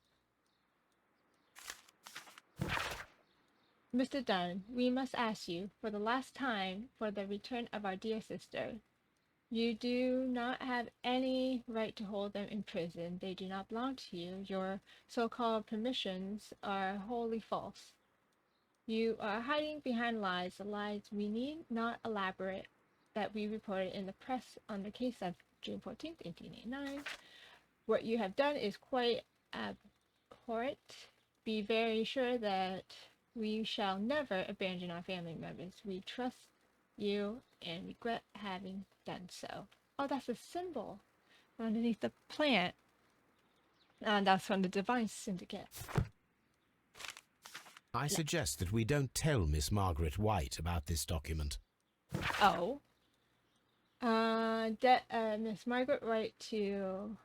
Mr. Dunne, we must ask you, for the last time, for the return of our dear sister. You do not have any right to hold them in prison. They do not belong to you. Your so-called permissions are wholly false. You are hiding behind lies, the lies we need not elaborate, that we reported in the press on the case of June 14th, 1889. What you have done is quite abhorrent. Be very sure that we shall never abandon our family members. We trust you and regret having done so. Oh, that's a symbol underneath the plant. And that's from the Divine Syndicate. I suggest that we don't tell Miss Margaret White about this document. Oh. Miss Margaret Wright to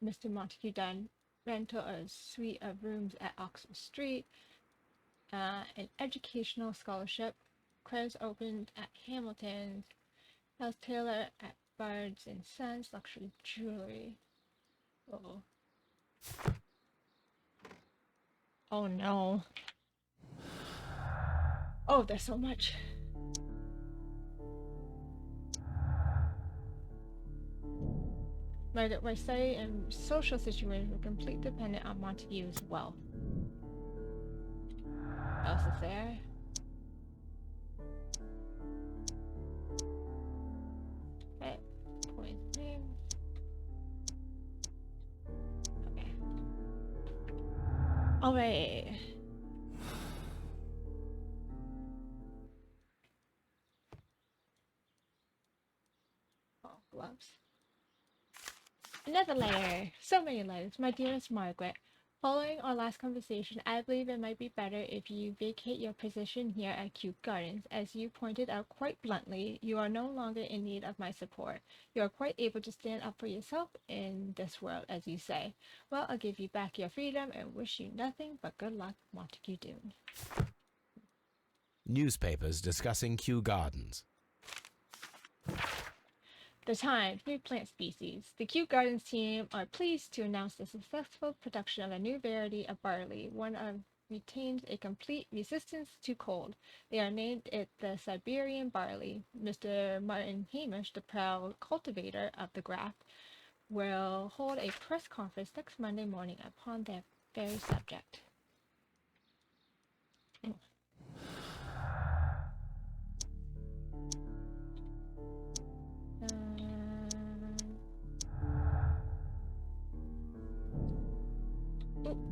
Mr. Montague Dunne, rental a suite of rooms at Oxford Street, an educational scholarship, credits opened at Hamilton's, House Taylor at Bards and Sons, luxury jewelry. Oh. Oh no. Oh, there's so much. Margaret White's study and social situation were completely dependent on Montague's wealth. What else is there? Okay, point name. Okay. Alright. Oh, gloves. Another letter. So many letters. My dearest Margaret, following our last conversation, I believe it might be better if you vacate your position here at Kew Gardens. As you pointed out quite bluntly, you are no longer in need of my support. You are quite able to stand up for yourself in this world, as you say. Well, I'll give you back your freedom and wish you nothing but good luck, Montague Dunne. Newspapers discussing Kew Gardens. The Times, new plant species. The Kew Gardens team are pleased to announce the successful production of a new variety of barley, one of retains a complete resistance to cold. They are named it the Siberian barley. Mr. Martin Hamish, the proud cultivator of the graft, will hold a press conference next Monday morning upon that very subject.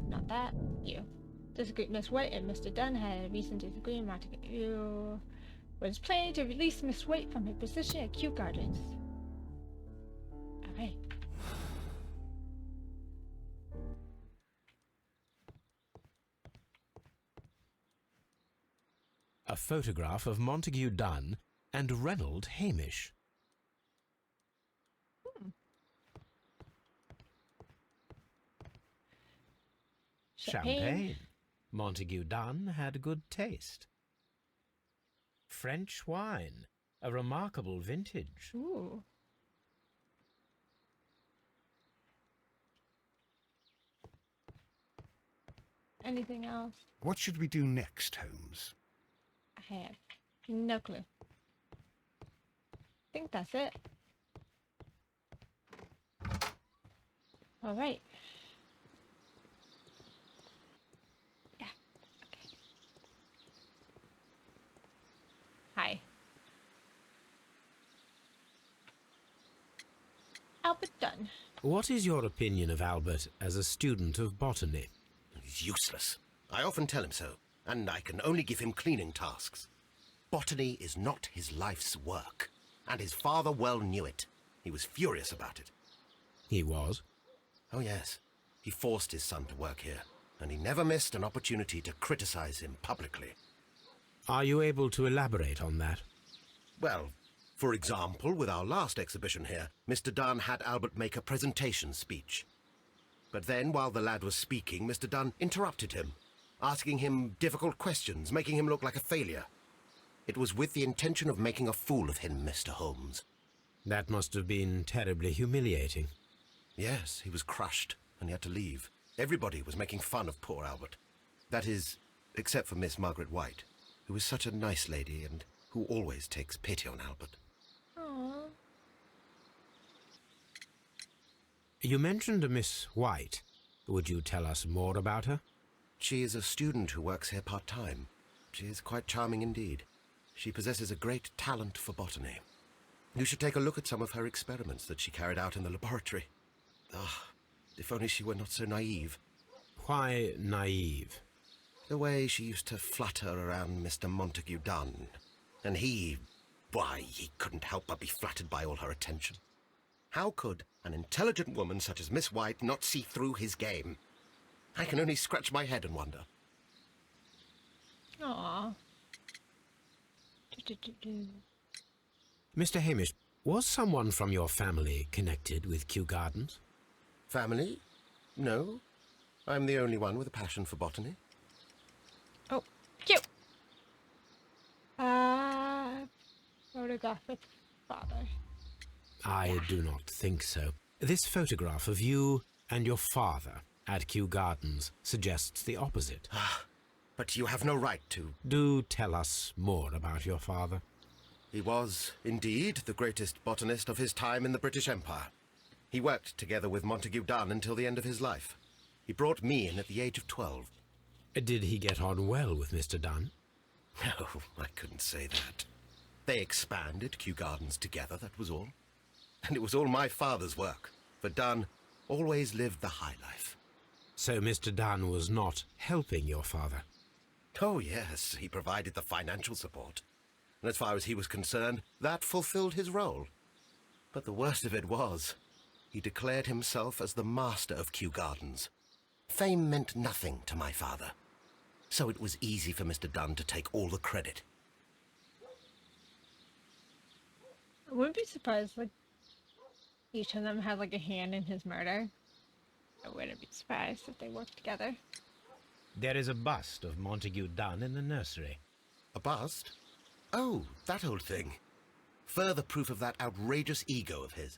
Not that. You. Miss White and Mr. Dunne had a recent disagreement. Montague was planning to release Miss White from her position at Kew Gardens. Alright. A photograph of Montague Dunne and Reynold Hamish. Champagne. Montague Dunne had good taste. French wine, a remarkable vintage. Ooh. Anything else? What should we do next, Holmes? I have no clue. I think that's it. All right. Yeah. Okay. Hi. Albert Dunne. What is your opinion of Albert as a student of botany? He's useless. I often tell him so, and I can only give him cleaning tasks. Botany is not his life's work, and his father well knew it. He was furious about it. He was? Oh, yes. He forced his son to work here, and he never missed an opportunity to criticize him publicly. Are you able to elaborate on that? Well, for example, with our last exhibition here, Mr. Dunne had Albert make a presentation speech. But then, while the lad was speaking, Mr. Dunne interrupted him, asking him difficult questions, making him look like a failure. It was with the intention of making a fool of him, Mr. Holmes. That must have been terribly humiliating. Yes, he was crushed, and he had to leave. Everybody was making fun of poor Albert. That is, except for Miss Margaret White, who is such a nice lady and who always takes pity on Albert. Aww. You mentioned a Miss White. Would you tell us more about her? She is a student who works here part-time. She is quite charming indeed. She possesses a great talent for botany. You should take a look at some of her experiments that she carried out in the laboratory. Ah, if only she were not so naive. Why naive? The way she used to flutter around Mr. Montague Dunne. And why, he couldn't help but be flattered by all her attention. How could an intelligent woman such as Miss White not see through his game? I can only scratch my head and wonder. Aww. Mr. Hamish, was someone from your family connected with Kew Gardens? Family? No. I'm the only one with a passion for botany. Oh, cute. Photograph with father. I do not think so. This photograph of you and your father at Kew Gardens suggests the opposite. But you have no right to. Do tell us more about your father. He was, indeed, the greatest botanist of his time in the British Empire. He worked together with Montague Dunne until the end of his life. He brought me in at the age of 12. Did he get on well with Mr. Dunne? No, I couldn't say that. They expanded Kew Gardens together, that was all. And it was all my father's work, for Dunne always lived the high life. So Mr. Dunne was not helping your father? Oh, yes, he provided the financial support. And as far as he was concerned, that fulfilled his role. But the worst of it was, he declared himself as the master of Kew Gardens. Fame meant nothing to my father, so it was easy for Mr. Dunne to take all the credit. I wouldn't be surprised, like, each of them had, like, a hand in his murder. I wouldn't be surprised if they worked together. There is a bust of Montague Dunne in the nursery. A bust? Oh, that old thing. Further proof of that outrageous ego of his.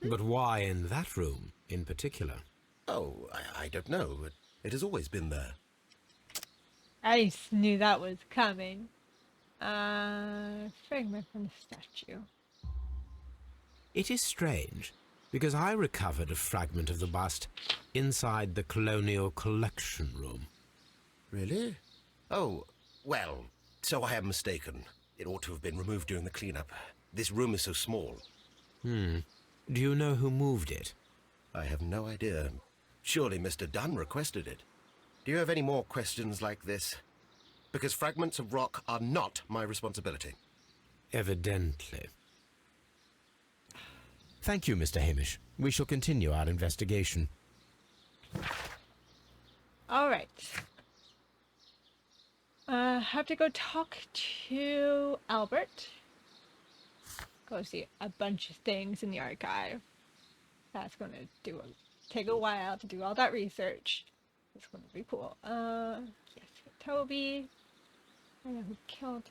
But why in that room in particular? Oh, I don't know. It has always been there. I knew that was coming. Fragment from the statue. It is strange, because I recovered a fragment of the bust inside the Colonial Collection Room. Really? Oh, well, so I am mistaken. It ought to have been removed during the cleanup. This room is so small. Do you know who moved it? I have no idea. Surely Mr. Dunne requested it. Do you have any more questions like this? Because fragments of rock are not my responsibility. Evidently. Thank you, Mr. Hamish. We shall continue our investigation. Alright. Have to go talk to Albert. Go see a bunch of things in the archive. That's gonna take a while to do all that research. It's gonna be cool. Yes, Toby. I know who killed.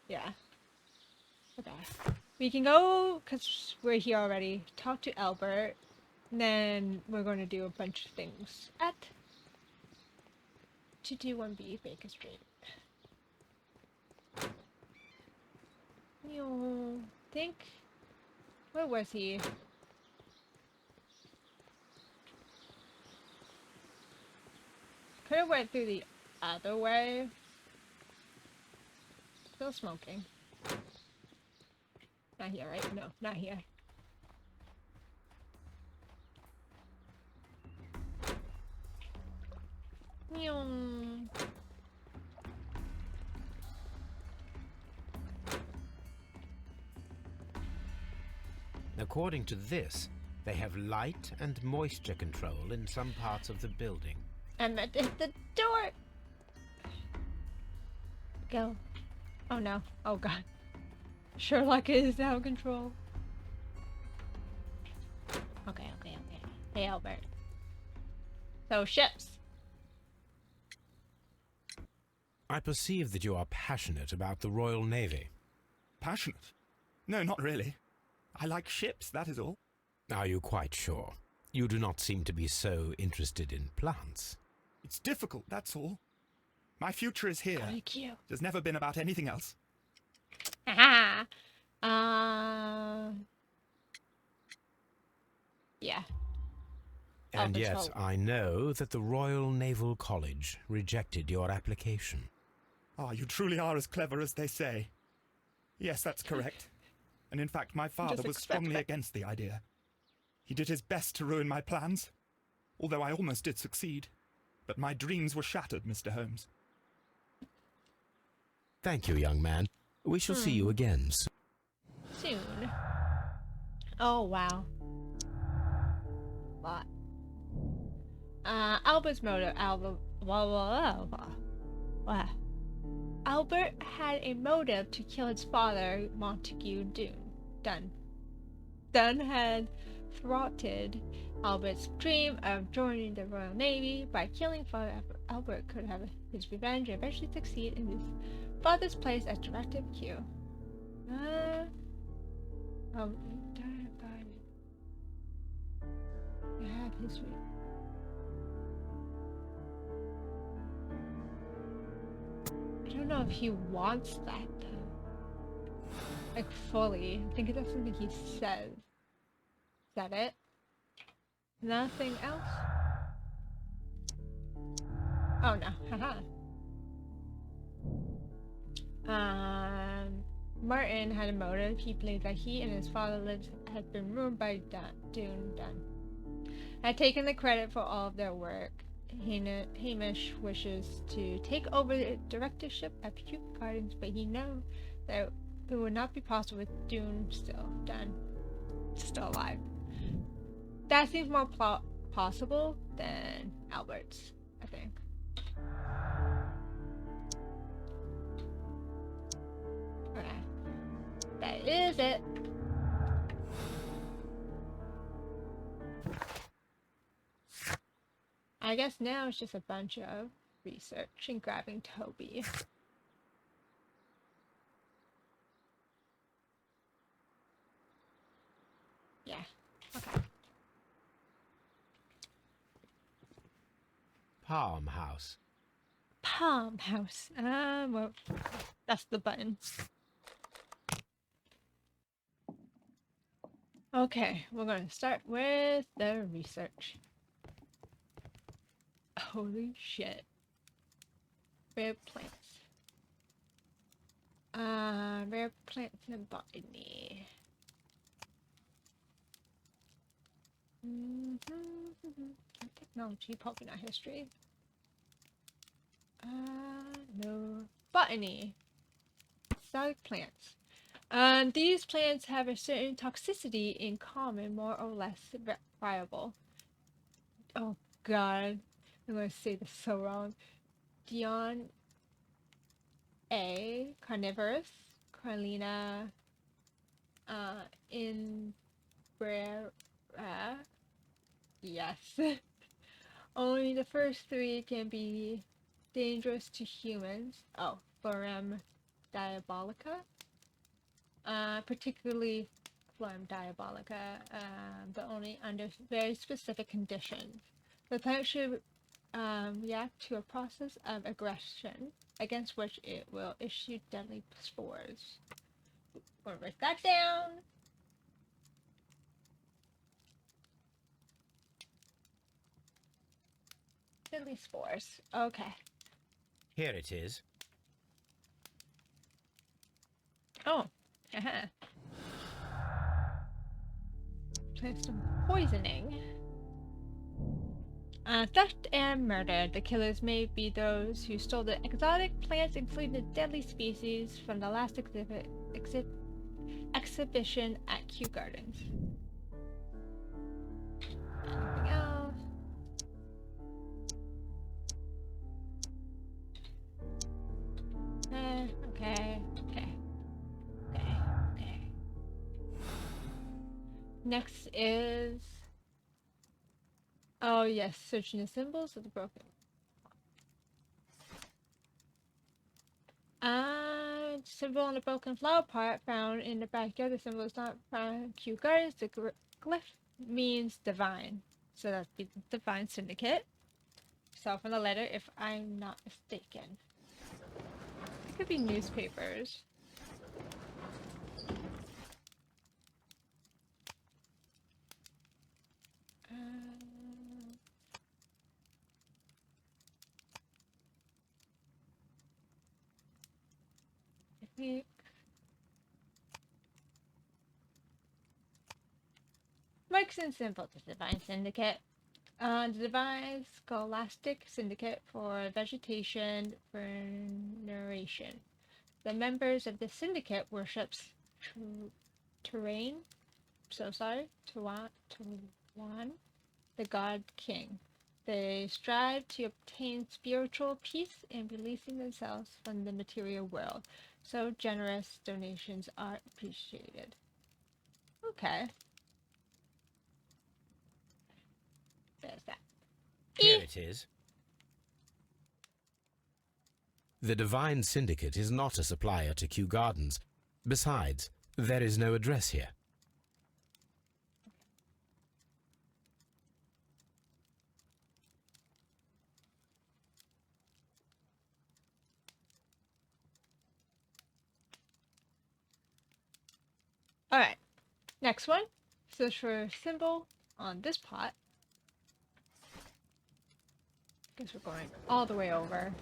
Yeah. Okay. We can go, because we're here already, talk to Albert. And then we're going to do a bunch of things at 221B Baker Street. You think? Where was he? Could have went through the other way. Still smoking. Not here, right? No, not here. Meow. According to this, they have light and moisture control in some parts of the building. I meant to hit the door! Go. Oh no. Oh god. Sherlock is out of control. Okay. Hey, Albert. So, ships. I perceive that you are passionate about the Royal Navy. Passionate? No, not really. I like ships, that is all. Are you quite sure? You do not seem to be so interested in plants. It's difficult, that's all. My future is here. Kinda cute. It has never been about anything else. Haha. Yeah. And Albert's yet fault. I know that the Royal Naval College rejected your application. Ah, you truly are as clever as they say. Yes, that's correct. And in fact, my father was expect strongly that. against the idea. He did his best to ruin my plans, although I almost did succeed. But my dreams were shattered, Mr. Holmes. Thank you, young man. We shall see you again Soon. Oh, wow. Lot. Albert's motive. Albert had a motive to kill his father, Montague Dunne. Dunne had thwarted Albert's dream of joining the Royal Navy by killing father. Albert could have his revenge and eventually succeed in his father's place as Director of Kew. You have his I don't know if he wants that though. Like fully. I think that's something he says. Is that it? Nothing else? Oh no. Haha. Martin had a motive. He believed that he and his father lives had been ruined by Dunne. Had taken the credit for all of their work. Hamish wishes to take over the directorship at Kew Gardens, but he knows that it would not be possible with Dunne still alive. That seems more possible than Albert's, I think. Okay. That is it. I guess now it's just a bunch of research and grabbing Toby. Yeah. Okay. Palm House. Palm House. Well, that's the button. Okay, we're gonna start with the research. Holy shit. Rare plants. Rare plants and botany. Technology, probably not history. No. Botany. Exotic plants. These plants have a certain toxicity in common, more or less variable. Oh god, I'm gonna say this so wrong. Dion A. Carnivorous. Carlina. Inbrera. Yes. Only the first three can be dangerous to humans. Oh, Florem diabolica. Particularly Florem diabolica, but only under very specific conditions. The plant should react to a process of aggression against which it will issue deadly spores. We'll write that down. Deadly spores. Okay. Here it is. Oh. Haha. Play some poisoning. Theft and murder. The killers may be those who stole the exotic plants, including the deadly species, from the last exhibition at Kew Gardens. Anything else? Okay. Next is... Oh yes, searching the symbols of the broken. Symbol on the broken flower pot found in the backyard. The symbol is not found in Kew Gardens. The glyph means divine. So that'd be the Divine Syndicate. So from the letter, if I'm not mistaken. It could be newspapers. Works in simple, the Divine Syndicate. The Divine Scholastic Syndicate for Vegetation Veneration. The members of the syndicate worships Terrain, Tuan, the God King. They strive to obtain spiritual peace and releasing themselves from the material world, so generous donations are appreciated. Okay. There's that. Here it is. The Divine Syndicate is not a supplier to Kew Gardens. Besides, there is no address here. Alright. Next one. Search for a symbol on this pot. Guess we're going all the way over.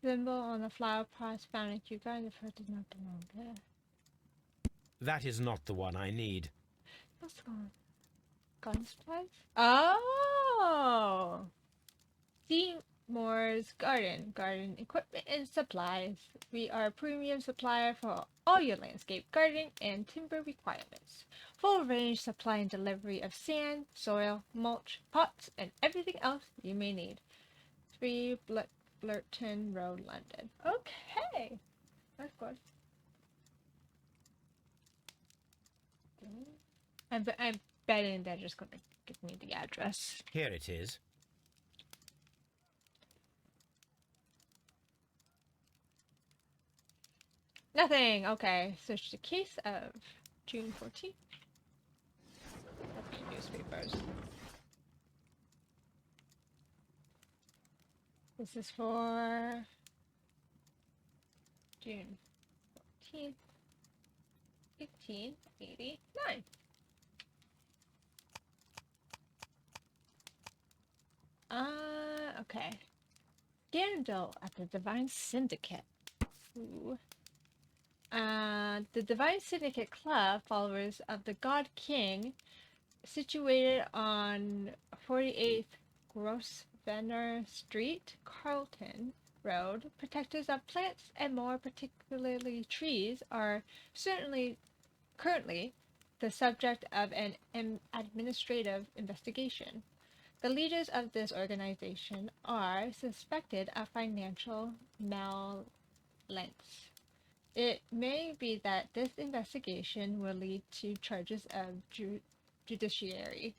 Symbol on the flower pots found in Kew Gardens. The first does not belong there. That is not the one I need. What's going on? Garden supplies? Oh! Seymour's Garden. Garden equipment and supplies. We are a premium supplier for all your landscape gardening and timber requirements. Full range supply and delivery of sand, soil, mulch, pots, and everything else you may need. 3 Blurton Road, London. Okay! That's good. I'm betting they're just going to give me the address. Here it is. Nothing! Okay, search the case of June 14th. Okay, newspapers. This is for June 14th, 1889. Okay. Scandal at the Divine Syndicate. Ooh. The Divine Syndicate Club, followers of the God King, situated on 48th Grosvenor Street, Carlton Road, protectors of plants and more particularly trees, are certainly currently the subject of an administrative investigation. The leaders of this organization are suspected of financial malfeasance. It may be that this investigation will lead to charges of judiciary.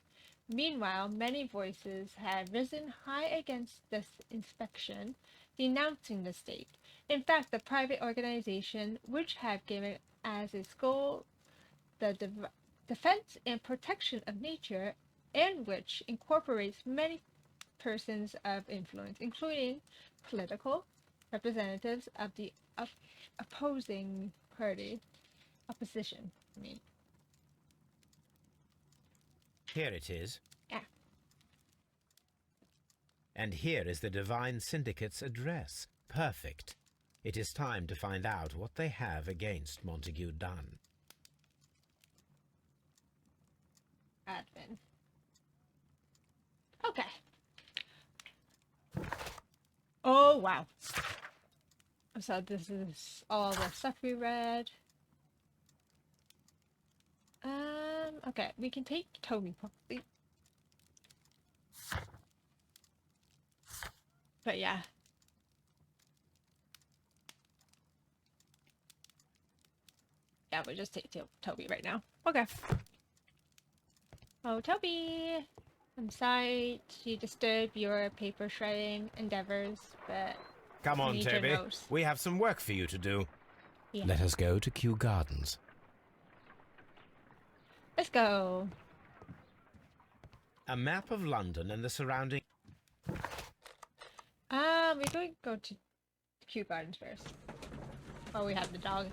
Meanwhile, many voices have risen high against this inspection, denouncing the state. In fact, the private organization, which have given as its goal the defense and protection of nature, and which incorporates many persons of influence, including political representatives of the opposition. Here it is. Yeah. And here is the Divine Syndicate's address. Perfect. It is time to find out what they have against Montague Dunne. Admin. Okay. Oh, wow. So this is all the stuff we read. Okay, we can take Toby probably. But yeah. Yeah, we'll just take Toby right now. Okay. Oh, Toby! I'm sorry to disturb your paper shredding endeavors, but Come I on, need your Toby. nose. We have some work for you to do. Yeah. Let us go to Kew Gardens. Let's go. A map of London and the surrounding... We're going to go to Kew Gardens first. Oh, we have the dog.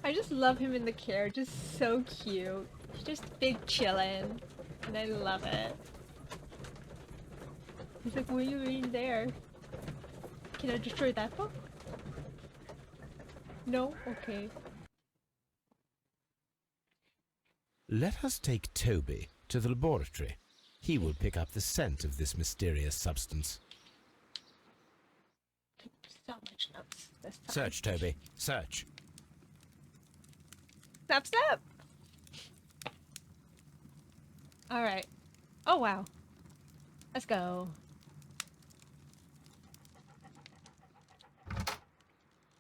I just love him in the carriage. Just so cute. He's just big chillin', and I love it. He's like, what are you reading there? Can I destroy that book? No? Okay. Let us take Toby to the laboratory. He will pick up the scent of this mysterious substance. So much notes this time. Search, Toby. Search. Stop, stop! Alright. Oh, wow. Let's go.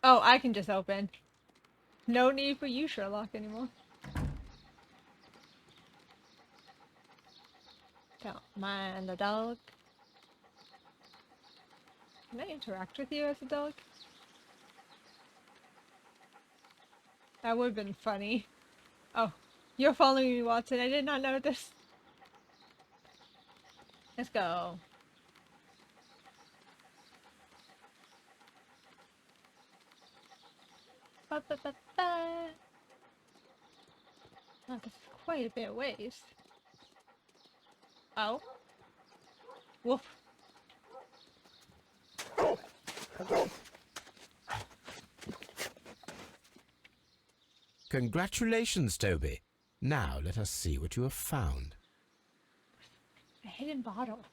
Oh, I can just open. No need for you, Sherlock, anymore. Don't mind the dog. Can I interact with you as a dog? That would have been funny. Oh, you're following me, Watson. I did not know this. Let's go. Ba, ba, ba, ba. Oh, this is quite a bit of ways. Oh. Woof. Congratulations, Toby. Now let us see what you have found. A hidden bottle.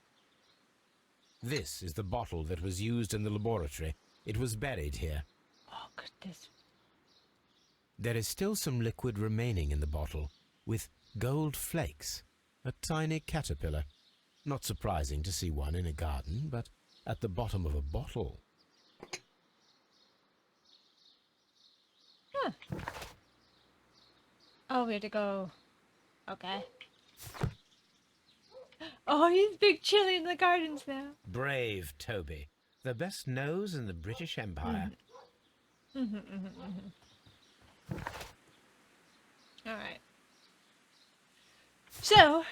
This is the bottle that was used in the laboratory. It was buried here. Oh, goodness. There is still some liquid remaining in the bottle, with gold flakes. A tiny caterpillar. Not surprising to see one in a garden, but at the bottom of a bottle. Huh. Oh, we have to go. Okay. Oh, he's big chili in the gardens now. Brave Toby. The best nose in the British Empire. Alright. So,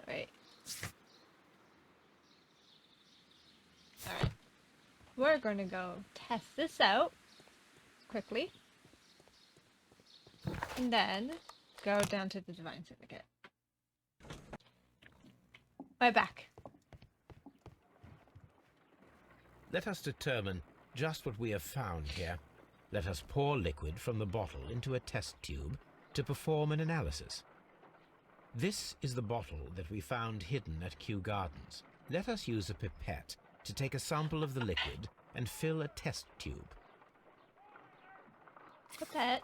wait. Alright. We're going to go test this out quickly. And then go down to the Divine Syndicate. Right back. Let us determine just what we have found here. Let us pour liquid from the bottle into a test tube to perform an analysis. This is the bottle that we found hidden at Kew Gardens. Let us use a pipette to take a sample of the liquid and fill a test tube. Pipette.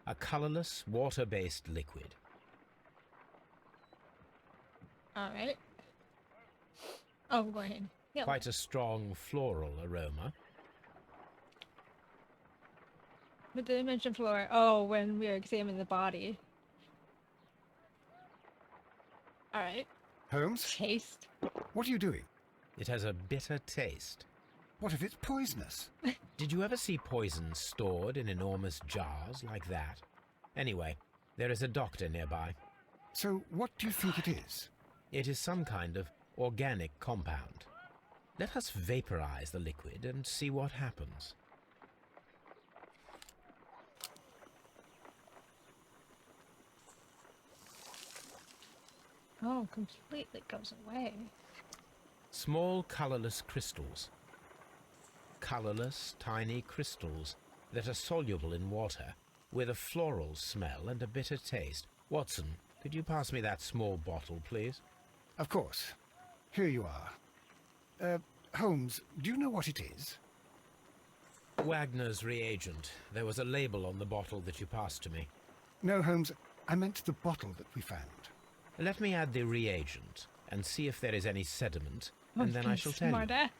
A colorless, water-based liquid. Alright. Oh, go ahead. Yep. Quite a strong floral aroma. But they mentioned flora. Oh, when we were examining the body. Alright. Holmes, Taste. what are you doing? It has a bitter taste. What if it's poisonous? Did you ever see poison stored in enormous jars like that? Anyway, there is a doctor nearby. So what do you think it is? It is some kind of organic compound. Let us vaporize the liquid and see what happens. Oh, completely goes away. Small colorless crystals. Colorless, tiny crystals that are soluble in water, with a floral smell and a bitter taste. Watson, could you pass me that small bottle, please? Of course. Here you are. Holmes, do you know what it is? Wagner's reagent. There was a label on the bottle that you passed to me. No, Holmes, I meant the bottle that we found. Let me add the reagent and see if there is any sediment, and then I shall tell you. Smarter.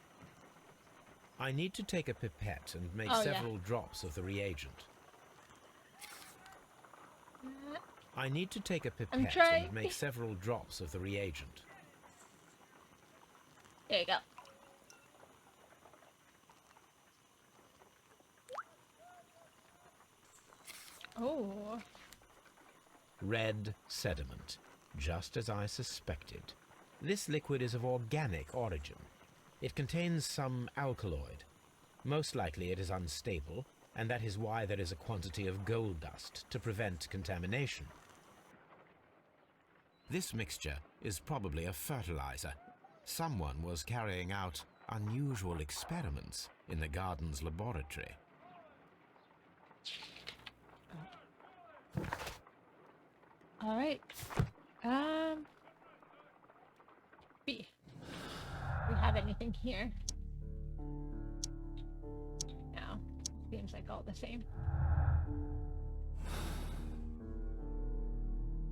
I need to take a pipette and make Oh, several drops of the reagent. I need to take a pipette trying. and make several drops of the reagent. There you go. Oh. Red sediment, just as I suspected. This liquid is of organic origin. It contains some alkaloid. Most likely it is unstable, and that is why there is a quantity of gold dust to prevent contamination. This mixture is probably a fertilizer. Someone was carrying out unusual experiments in the garden's laboratory. All right. B. Do we have anything here? No. Seems like all the same.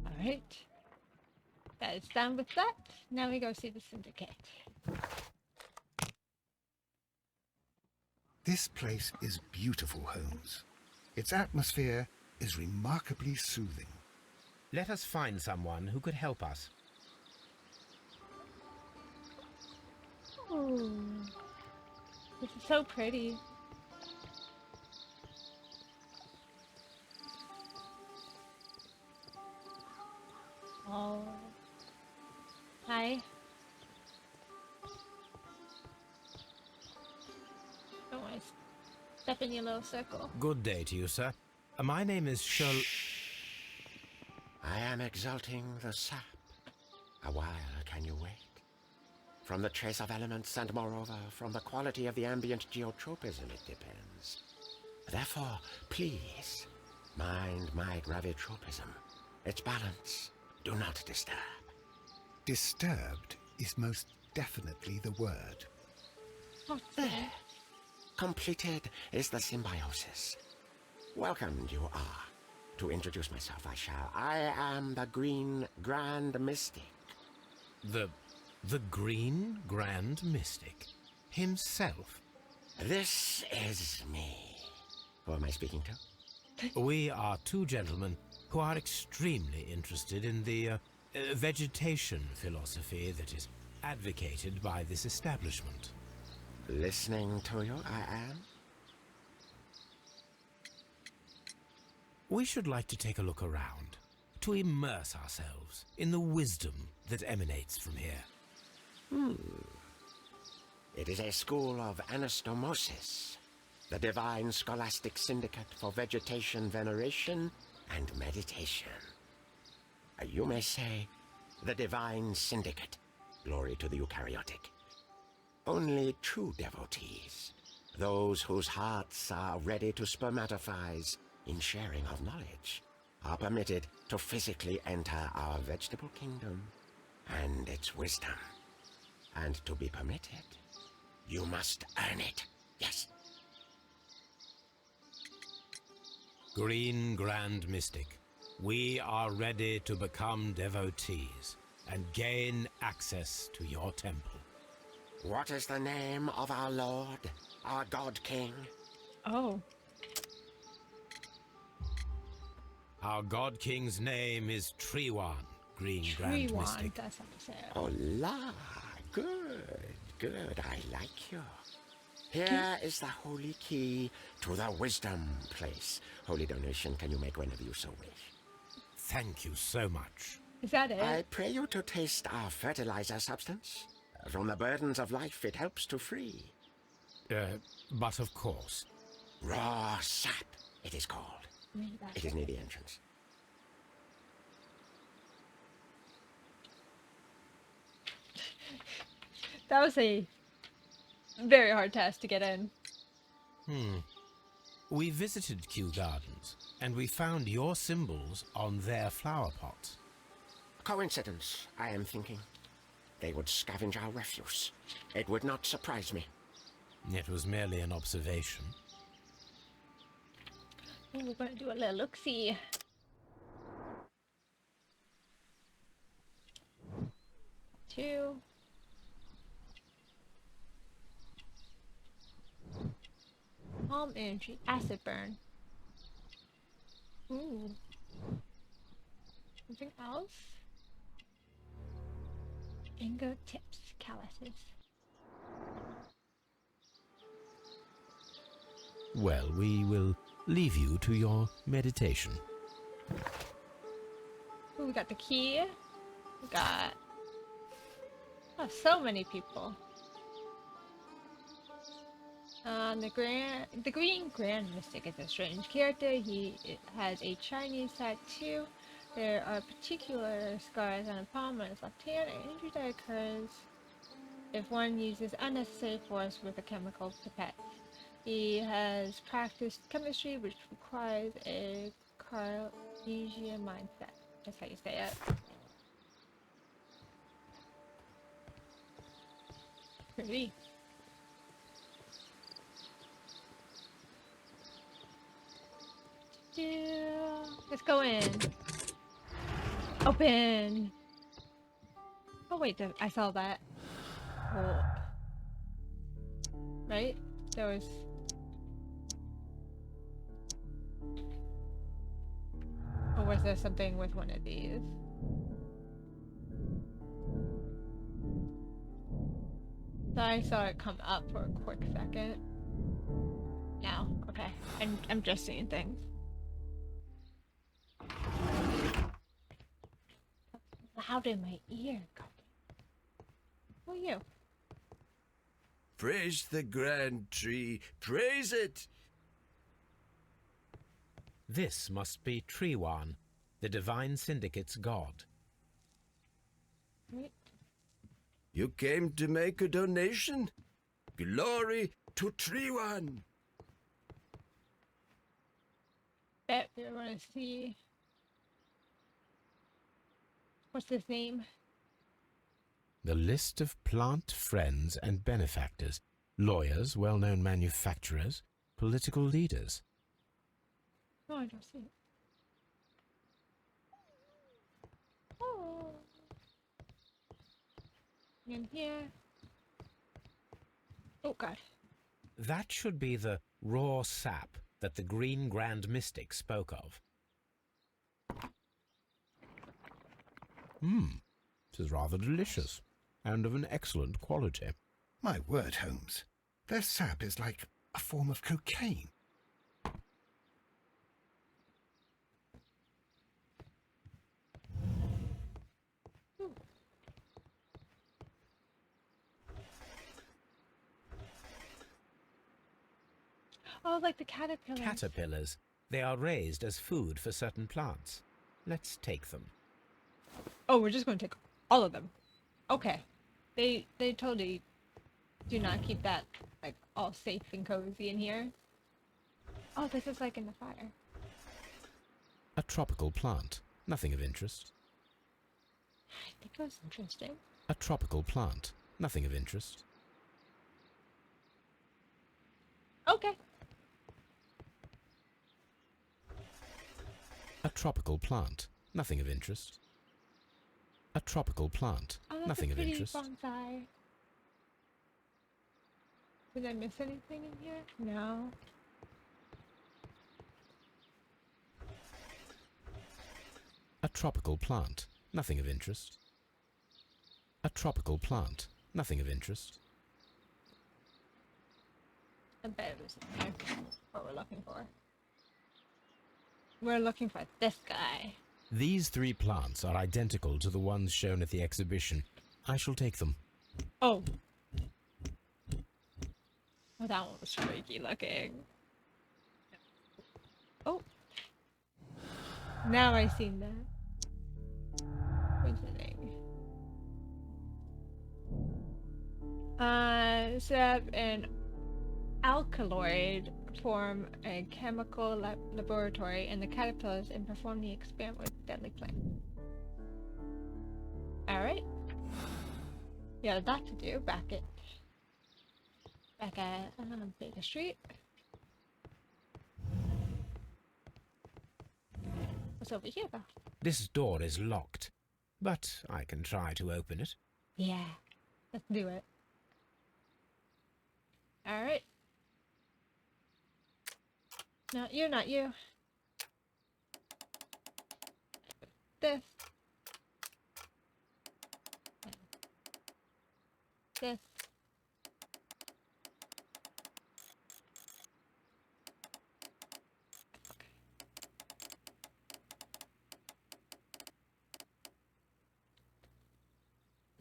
All right. That is done with that. Now we go see the syndicate. This place is beautiful, Holmes. Its atmosphere is remarkably soothing. Let us find someone who could help us. Oh, this is so pretty. Oh, hi. Don't want to step in your little circle. Good day to you, sir. My name is Sherlock... I am exalting the sap. A while can you wait? From the trace of elements and moreover from the quality of the ambient geotropism it depends. Therefore, please, mind my gravitropism. Its balance. Do not disturb. Disturbed is most definitely the word. What's that? Completed is the symbiosis. Welcomed you are. To introduce myself, I am the Green Grand Mystic. The Green Grand Mystic himself. This is me. Who am I speaking to? We are two gentlemen who are extremely interested in the vegetation philosophy that is advocated by this establishment. Listening to you, I am. We should like to take a look around, to immerse ourselves in the wisdom that emanates from here. It is a school of anastomosis, the divine scholastic syndicate for vegetation veneration and meditation. You may say, the divine syndicate, glory to the eukaryotic. Only true devotees, those whose hearts are ready to spermatophize in sharing of knowledge, are permitted to physically enter our vegetable kingdom and its wisdom. And to be permitted, you must earn it, yes. Green Grand Mystic, we are ready to become devotees and gain access to your temple. What is the name of our Lord, our God King? Oh. Our God King's name is Treewan, Green Grand Mystic. That's how to say it. Oh la, good, I like you. Here is the holy key to the wisdom place. Holy donation can you make whenever you so wish. Thank you so much. Is that it? I pray you to taste our fertilizer substance. From the burdens of life it helps to free. But of course. Raw sap, it is called. It is near the entrance. That was a very hard task to get in. We visited Kew Gardens, and we found your symbols on their flower pots. Coincidence, I am thinking. They would scavenge our refuse. It would not surprise me. It was merely an observation. Oh, we're going to do a little look-see. Two. Calm energy, acid burn. Ooh. Something else? Finger tips, calluses. Well, we will leave you to your meditation. Ooh, we got the key. We got Oh, so many people. The Green Grand Mystic is a strange character. Has a Chinese tattoo. There are particular scars on the palm of his left hand, an injury that occurs if one uses unnecessary force with a chemical pipette. He has practiced chemistry, which requires a Cartesian mindset. That's how you say it. Pretty. Let's go in. Open. Oh wait, I saw that. Oh. Right? There was. Or was there something with one of these? So I saw it come up for a quick second. Now, okay. I'm just seeing things. Loud in my ear. Who are you? Praise the grand tree, praise it! This must be Treewan, the Divine Syndicate's god. Wait. You came to make a donation? Glory to Treewan! Bet we want to see. What's his name? The list of plant friends and benefactors, lawyers, well-known manufacturers, political leaders. No, I don't see it. Oh. In here. Oh god. That should be the raw sap that the Green Grand Mystic spoke of. This is rather delicious, and of an excellent quality. My word, Holmes. Their sap is like a form of cocaine. Oh, like the caterpillars. Caterpillars. They are raised as food for certain plants. Let's take them. Oh, we're just going to take all of them. Okay. They totally do not keep that like all safe and cozy in here. Oh, this is like in the fire. A tropical plant. Nothing of interest. I think it was interesting. A tropical plant. Nothing of interest. Okay. A tropical plant. Nothing of interest. A tropical plant. Oh, that's Nothing a of pretty interest. bonsai. Did I miss anything in here? No. A tropical plant. Nothing of interest. A tropical plant. Nothing of interest. I bet it was in there. What we're looking for. We're looking for this guy. These 3 plants are identical to the ones shown at the exhibition. I shall take them. Oh. Oh, that one was freaky looking. Oh. Now I seen that. Visiting. Sap and alkaloid form a chemical laboratory in the caterpillars and perform the experiment with deadly plant. Alright. Yeah, that to do. Back at Baker Street. What's over here though? This door is locked, but I can try to open it. Yeah. Let's do it. Alright. No, you're not you. This. This.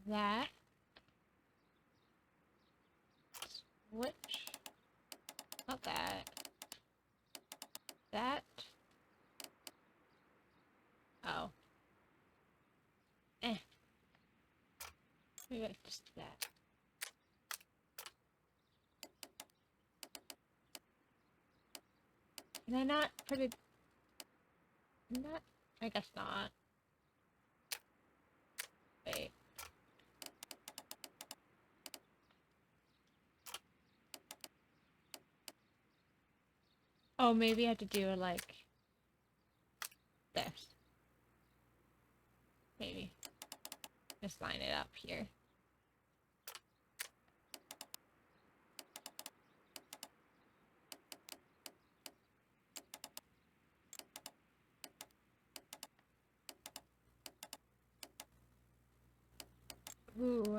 That. Which? Not that. That? Oh. Maybe I just do that. Can I not put it? Not? I guess not. Wait. Oh, maybe I have to do it like this. Maybe. Just line it up here. Ooh.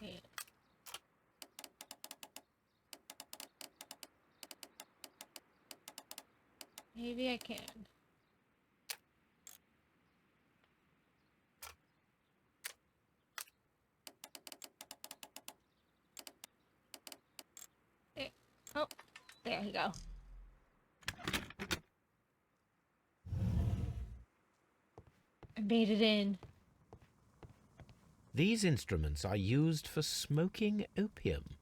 Wait. Maybe I can. There. Oh, there you go. I made it in. These instruments are used for smoking opium.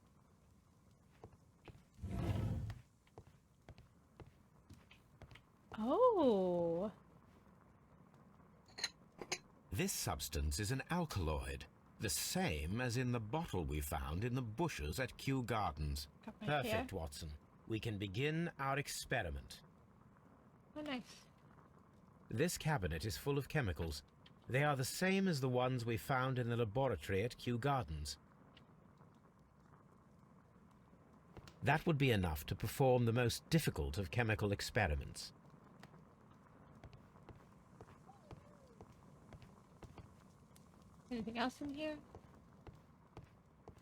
Oh. This substance is an alkaloid, the same as in the bottle we found in the bushes at Kew Gardens. Right Perfect, here. Watson. We can begin our experiment. Oh, nice. This cabinet is full of chemicals. They are the same as the ones we found in the laboratory at Kew Gardens. That would be enough to perform the most difficult of chemical experiments. Anything else in here?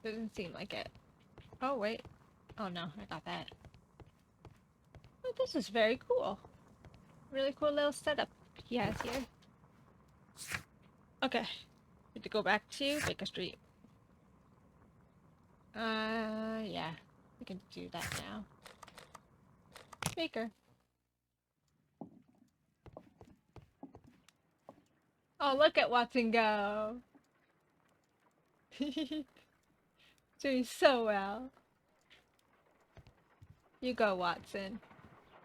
Doesn't seem like it. Oh, wait. Oh, no, I got that. Oh, this is very cool. Really cool little setup he has here. Okay. Need to go back to Baker Street. Yeah. We can do that now. Baker. Oh, look at Watson go. Doing so well. You go, Watson.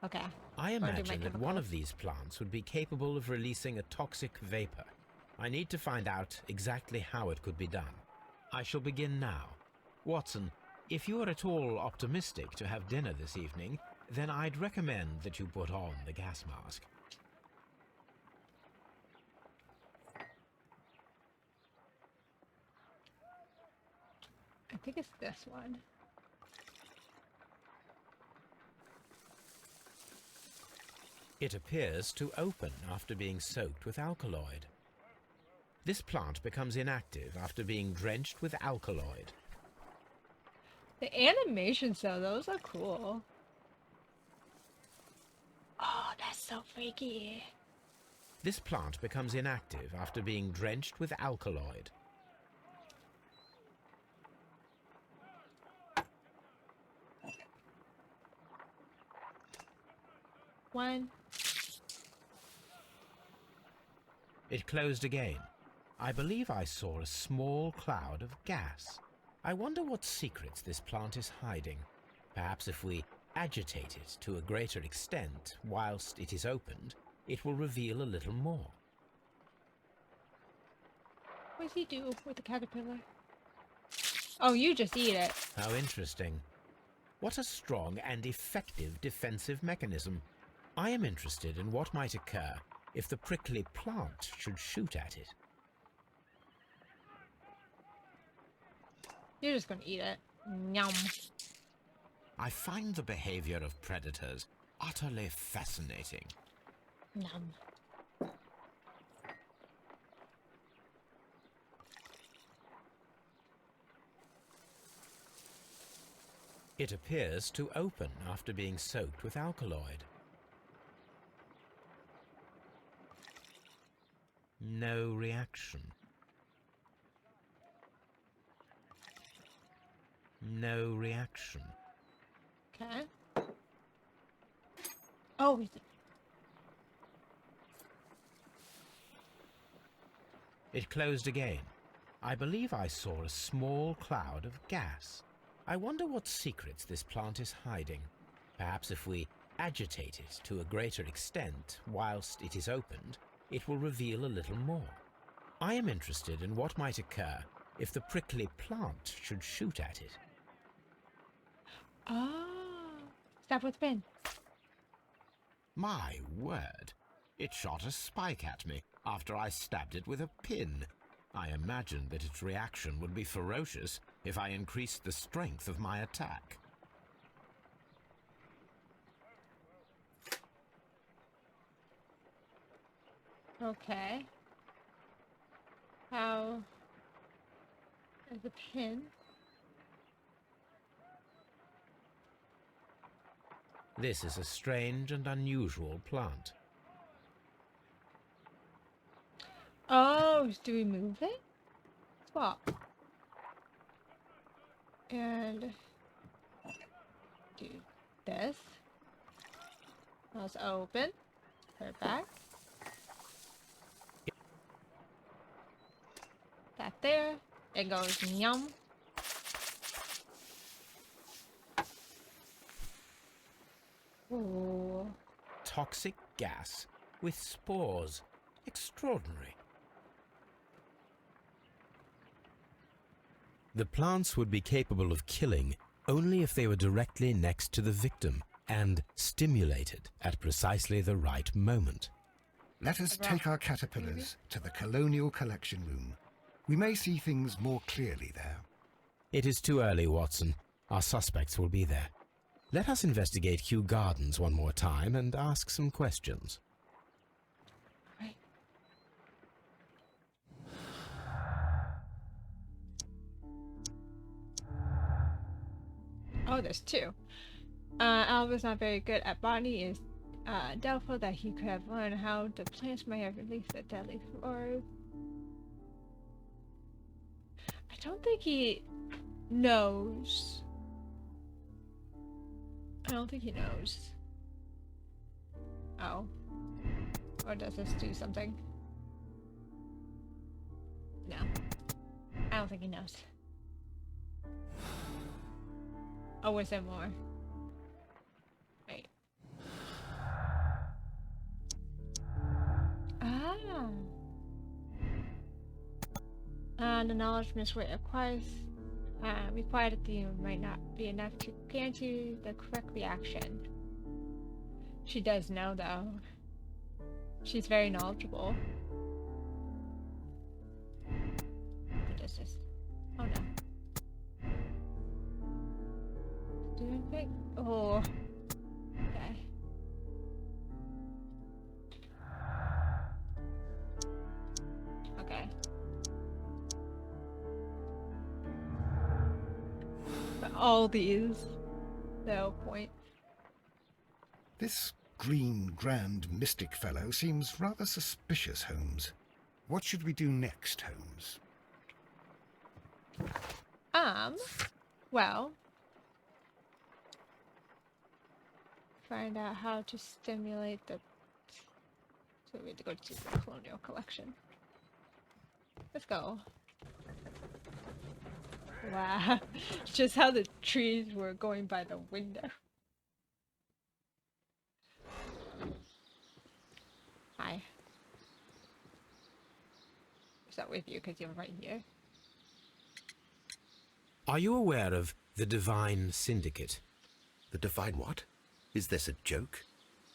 Okay. I Or do my imagine that one chemicals. of these plants would be capable of releasing a toxic vapor. I need to find out exactly how it could be done. I shall begin now. Watson, if you are at all optimistic to have dinner this evening, then I'd recommend that you put on the gas mask. I think it's this one. It appears to open after being soaked with alkaloid. This plant becomes inactive after being drenched with alkaloid. The animations, though, those are cool. Oh, that's so freaky. This plant becomes inactive after being drenched with alkaloid. One. It closed again. I believe I saw a small cloud of gas. I wonder what secrets this plant is hiding. Perhaps if we agitate it to a greater extent whilst it is opened, it will reveal a little more. What does he do with the caterpillar? Oh, you just eat it. How interesting. What a strong and effective defensive mechanism. I am interested in what might occur if the prickly plant should shoot at it. You're just gonna eat it. Yum. I find the behavior of predators utterly fascinating. Yum. It appears to open after being soaked with alkaloid. No reaction. No reaction. Okay. Oh, is it? It closed again. I believe I saw a small cloud of gas. I wonder what secrets this plant is hiding. Perhaps if we agitate it to a greater extent whilst it is opened, it will reveal a little more. I am interested in what might occur if the prickly plant should shoot at it. Oh. Stop with pin. My word! It shot a spike at me after I stabbed it with a pin. I imagined that its reaction would be ferocious if I increased the strength of my attack. Okay. How is the pin? This is a strange and unusual plant. Oh, do we move it? Swap. And do this. Let's open. Put it back. That there. It goes yum. Ooh. Toxic gas with spores. Extraordinary. The plants would be capable of killing only if they were directly next to the victim and stimulated at precisely the right moment. Let us take our caterpillars to the Colonial Collection Room. We may see things more clearly there. It is too early, Watson. Our suspects will be there. Let us investigate Kew Gardens one more time and ask some questions. Right. Oh, there's two. Albert's not very good at botany. It's doubtful that he could have learned how the plants may have released a deadly orb. I don't think he knows. I don't think he knows. Oh. Or does this do something? No. I don't think he knows. Oh, was there more? Wait. Ah. The knowledge Miss Wade acquires required at the end might not be enough to guarantee the correct reaction. She does know, though. She's very knowledgeable. What is this? Oh no. Doing great. Oh. Okay. Okay. But all these, no point. This green, grand, mystic fellow seems rather suspicious, Holmes. What should we do next, Holmes? Well, find out how to stimulate the... So we have to go to the Colonial Collection. Let's go. Wow. Just how the trees were going by the window. Hi. Is that with you? Because you're right here. Are you aware of the Divine Syndicate? The Divine what? Is this a joke?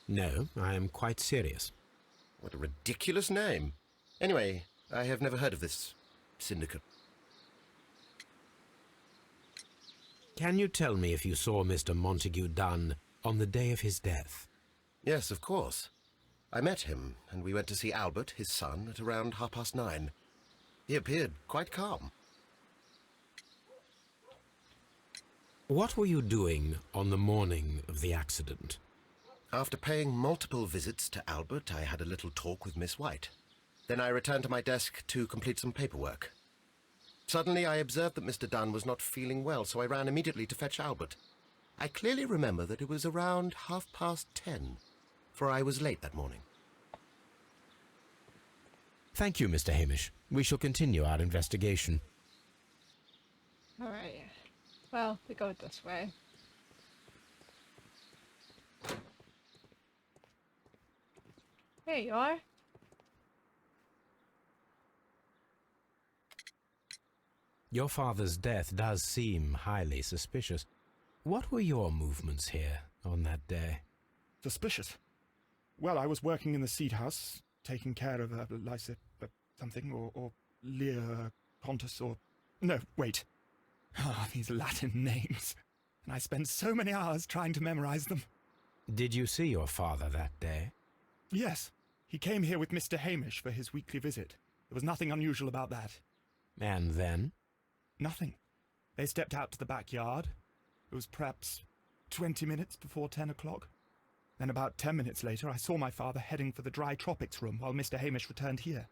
No, I am quite serious. What a ridiculous name. Anyway, I have never heard of this syndicate. Can you tell me if you saw Mr. Montague Dunne on the day of his death? Yes, of course. I met him, and we went to see Albert, his son, at around 9:30. He appeared quite calm. What were you doing on the morning of the accident? After paying multiple visits to Albert, I had a little talk with Miss White. Then I returned to my desk to complete some paperwork. Suddenly I observed that Mr. Dunne was not feeling well, so I ran immediately to fetch Albert. I clearly remember that it was around 10:30, for I was late that morning. Thank you, Mr. Hamish. We shall continue our investigation. Alright. Well, we go this way. There you are. Your father's death does seem highly suspicious. What were your movements here on that day? Suspicious. Well, I was working in the seed house, taking care of Lysa something, or Lear Pontus, or... No, wait. Ah, these Latin names. And I spent so many hours trying to memorize them. Did you see your father that day? Yes. He came here with Mr. Hamish for his weekly visit. There was nothing unusual about that. And then? Nothing. They stepped out to the backyard. It was perhaps 20 minutes before 10 o'clock. Then about 10 minutes later, I saw my father heading for the dry tropics room while Mr. Hamish returned here.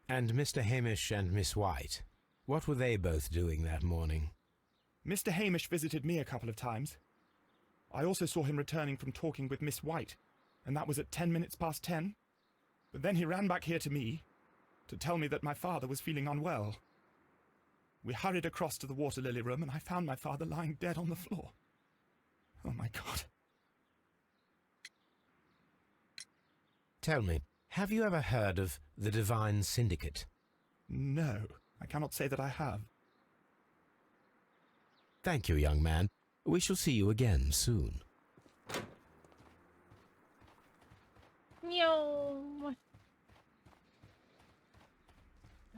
And Mr. Hamish and Miss White, what were they both doing that morning? Mr. Hamish visited me a couple of times. I also saw him returning from talking with Miss White, and that was at 10 minutes past 10. But then he ran back here to me to tell me that my father was feeling unwell. We hurried across to the water lily room, and I found my father lying dead on the floor. Oh, my God. Tell me, have you ever heard of the Divine Syndicate? No, I cannot say that I have. Thank you, young man. We shall see you again soon. Meow.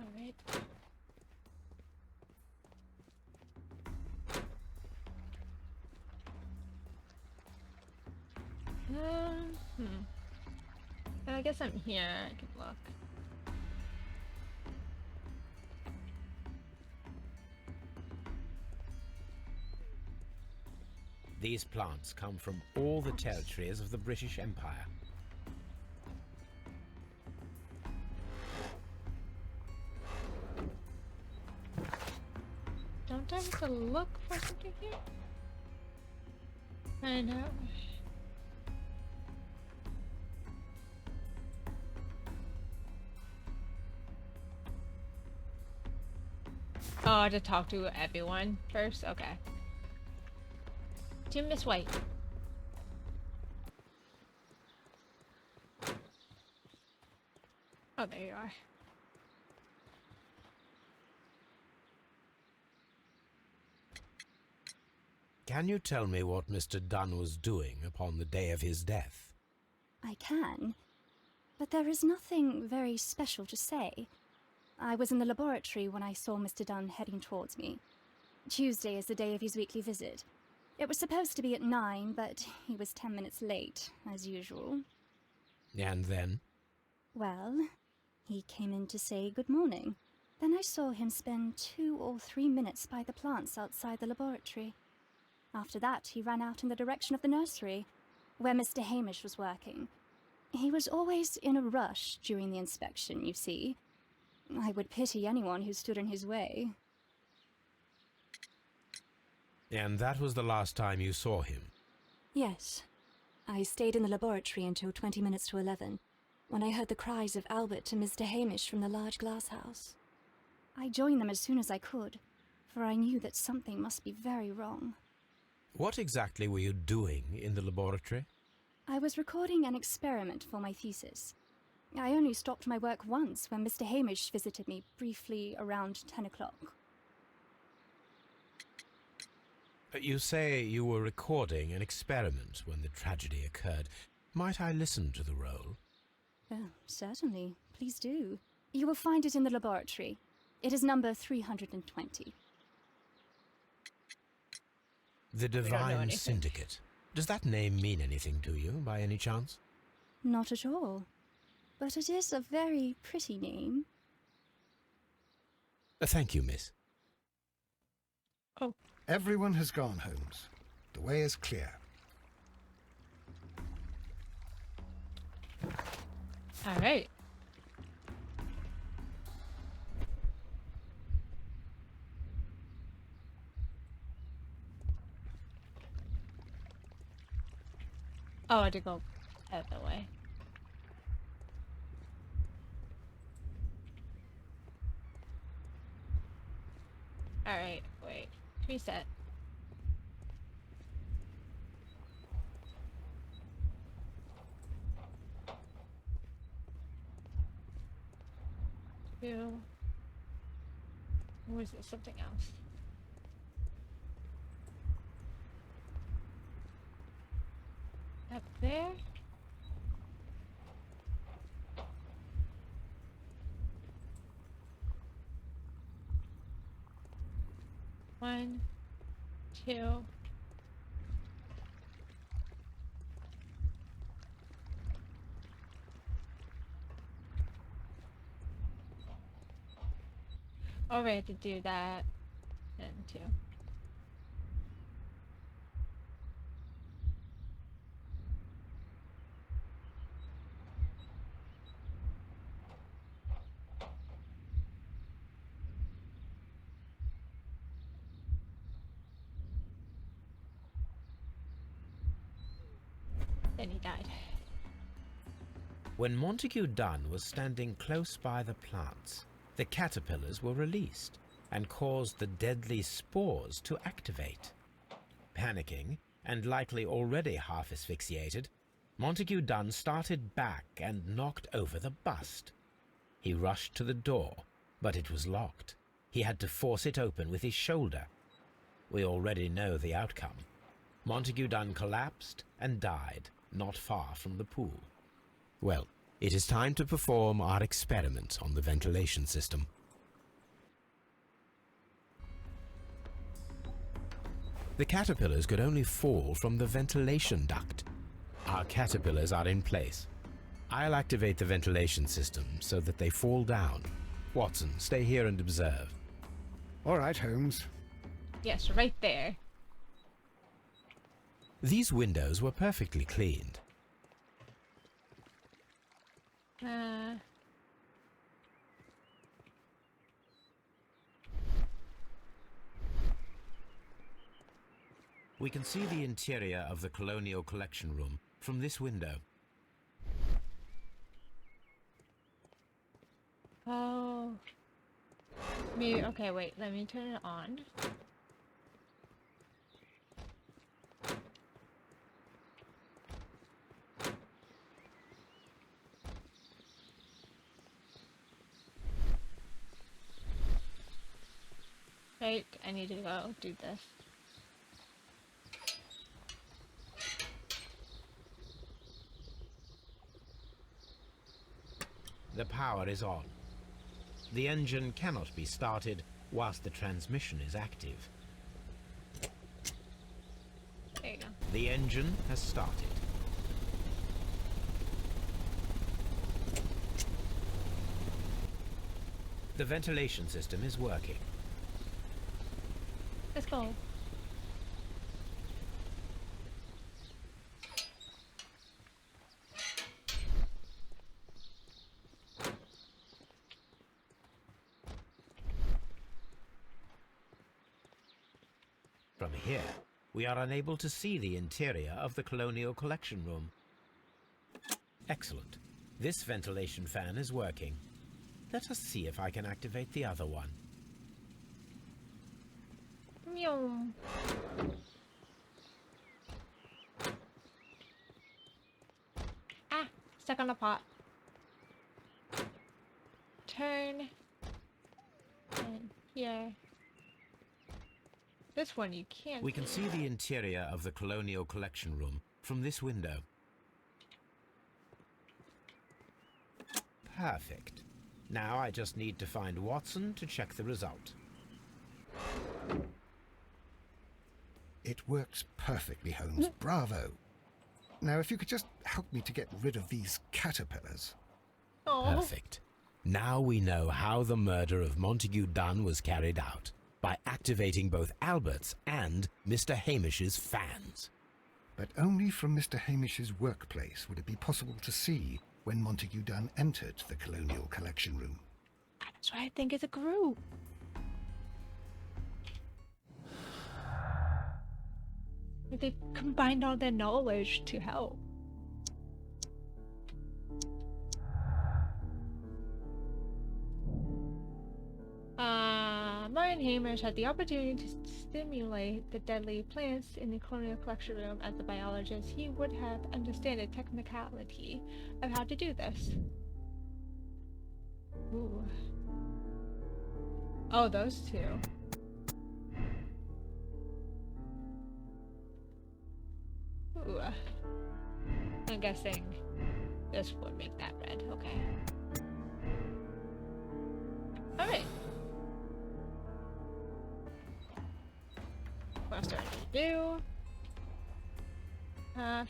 Alright. I guess I'm here. I can look. These plants come from all the territories of the British Empire. Don't I have to look for something here? Find out. Oh, to talk to everyone first? Okay. To Miss White. Oh, there you are. Can you tell me what Mr. Dunne was doing upon the day of his death? I can, but there is nothing very special to say. I was in the laboratory when I saw Mr. Dunne heading towards me. Tuesday is the day of his weekly visit. It was supposed to be at 9, but he was 10 minutes late, as usual. And then? Well, he came in to say good morning. Then I saw him spend 2 or 3 minutes by the plants outside the laboratory. After that, he ran out in the direction of the nursery, where Mr. Hamish was working. He was always in a rush during the inspection, you see. I would pity anyone who stood in his way. And that was the last time you saw him? Yes. I stayed in the laboratory until 20 minutes to 11, when I heard the cries of Albert and Mr. Hamish from the large glass house. I joined them as soon as I could, for I knew that something must be very wrong. What exactly were you doing in the laboratory? I was recording an experiment for my thesis. I only stopped my work once when Mr. Hamish visited me briefly around 10 o'clock. You say you were recording an experiment when the tragedy occurred. Might I listen to the roll? Oh, certainly. Please do. You will find it in the laboratory. It is number 320. The Divine Syndicate. Does that name mean anything to you, by any chance? Not at all. But it is a very pretty name. Thank you, miss. Oh. Everyone has gone, Holmes. The way is clear. Alright. Oh, I had to go the other way. Alright, wait. Reset. Or is it something else? Up there? One, two. Already to do that. And two. Then he died. When Montague Dunne was standing close by the plants, the caterpillars were released and caused the deadly spores to activate. Panicking, and likely already half asphyxiated, Montague Dunne started back and knocked over the bust. He rushed to the door, but it was locked. He had to force it open with his shoulder. We already know the outcome. Montague Dunne collapsed and died not far from the pool. Well, it is time to perform our experiment on the ventilation system. The caterpillars could only fall from the ventilation duct. Our caterpillars are in place. I'll activate the ventilation system so that they fall down. Watson, stay here and observe. All right, Holmes. Yes, right there. These windows were perfectly cleaned. We can see the interior of the Colonial Collection Room from this window. Oh. Maybe, okay, wait, let me turn it on. Right, I need to go do this. The power is on. The engine cannot be started whilst the transmission is active. There you go. The engine has started. The ventilation system is working. Let's go. From here, we are unable to see the interior of the Colonial Collection Room. Excellent. This ventilation fan is working. Let us see if I can activate the other one. Meow. Ah, stuck on the pot. Turn. And here. This one you can't. We can see the interior of the Colonial Collection Room from this window. Perfect. Now I just need to find Watson to check the result. It works perfectly, Holmes. Bravo. Now, if you could just help me to get rid of these caterpillars. Oh. Perfect. Now we know how the murder of Montague Dunne was carried out, by activating both Albert's and Mr. Hamish's fans. But only from Mr. Hamish's workplace would it be possible to see when Montague Dunne entered the Colonial Collection Room. That's why I think it's a group. They combined all their knowledge to help. Martin Hamish had the opportunity to stimulate the deadly plants in the colonial collection room as a biologist. He would have understood the technicality of how to do this. Ooh. Oh, those two. Ooh. I'm guessing this would make that red. Okay. Alright. What else do I need to do?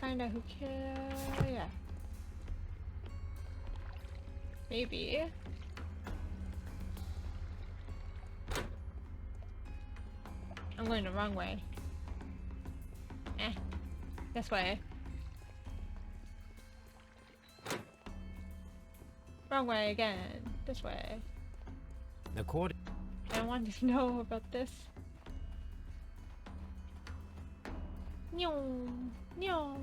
Find out who killed. Yeah. Maybe. I'm going the wrong way. This way. Wrong way again. This way. According I wanted to know about this. Nyong, nyong.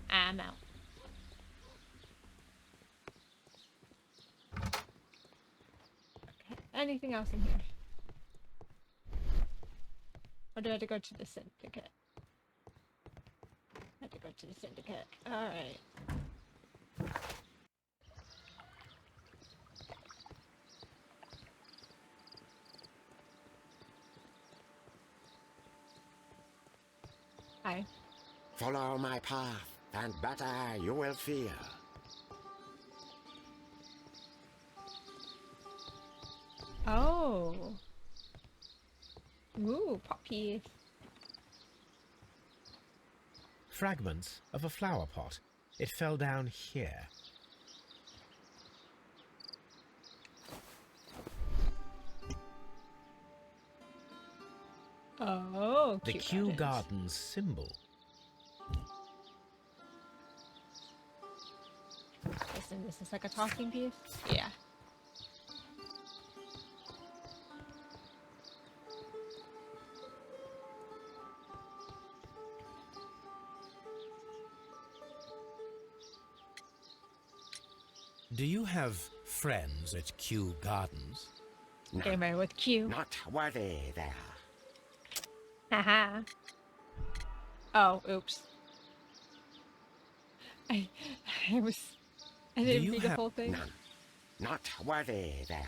I'm out. Okay. Anything else in here? Or do I have to go to the syndicate? I have to go to the syndicate. Alright. Hi. Follow my path, and better you will feel. Oh. Ooh, poppies. fragments of a flower pot. It fell down here. Oh, The Kew Gardens symbol. Listen, this is like a talking piece? Yeah. Do you have friends at Kew Gardens? No, Gamer with Q. not worthy there. Haha. Oh, oops. I didn't you read the have- whole thing. None. Not worthy there.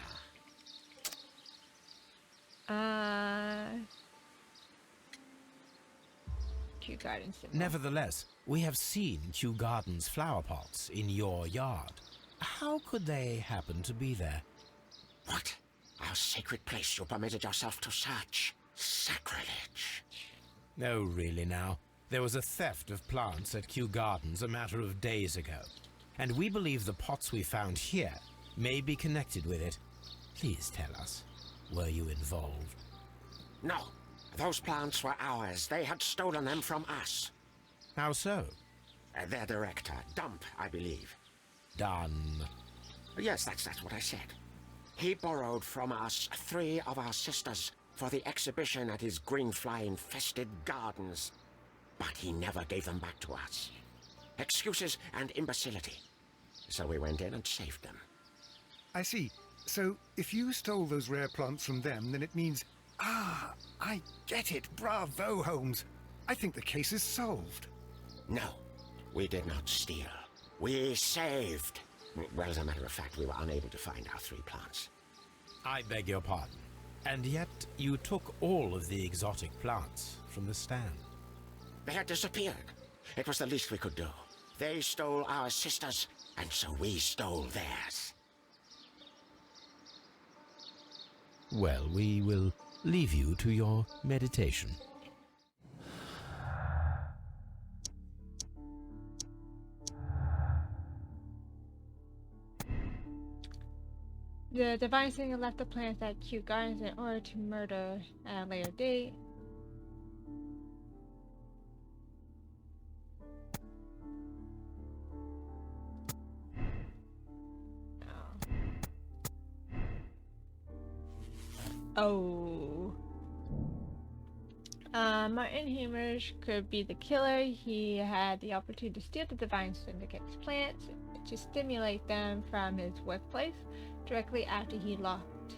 Kew Gardens symbol. Nevertheless, we have seen Kew Gardens flower pots in your yard. How could they happen to be there? What? Our sacred place you permitted yourself to search? Sacrilege. No, really now. There was a theft of plants at Kew Gardens a matter of days ago, and we believe the pots we found here may be connected with it. Please tell us, were you involved? No. Those plants were ours. They had stolen them from us. How so? Their director, Dump, I believe. Dunne. Yes, that's what I said. He borrowed from us 3 of our sisters for the exhibition at his greenfly-infested gardens. But he never gave them back to us. Excuses and imbecility. So we went in and saved them. I see. So, if you stole those rare plants from them, then it means... Ah, I get it. Bravo, Holmes. I think the case is solved. No, we did not steal. We saved. Well, as a matter of fact, we were unable to find our 3 plants. I beg your pardon. And yet you took all of the exotic plants from the stand. They had disappeared. It was the least we could do. They stole our sisters, and so we stole theirs. Well, we will leave you to your meditation. The Divine Singer left the plants at Kew Gardens in order to murder at a later date. Oh. Martin Hamish could be the killer. He had the opportunity to steal the Divine Syndicate's plants to stimulate them from his workplace. directly after he locked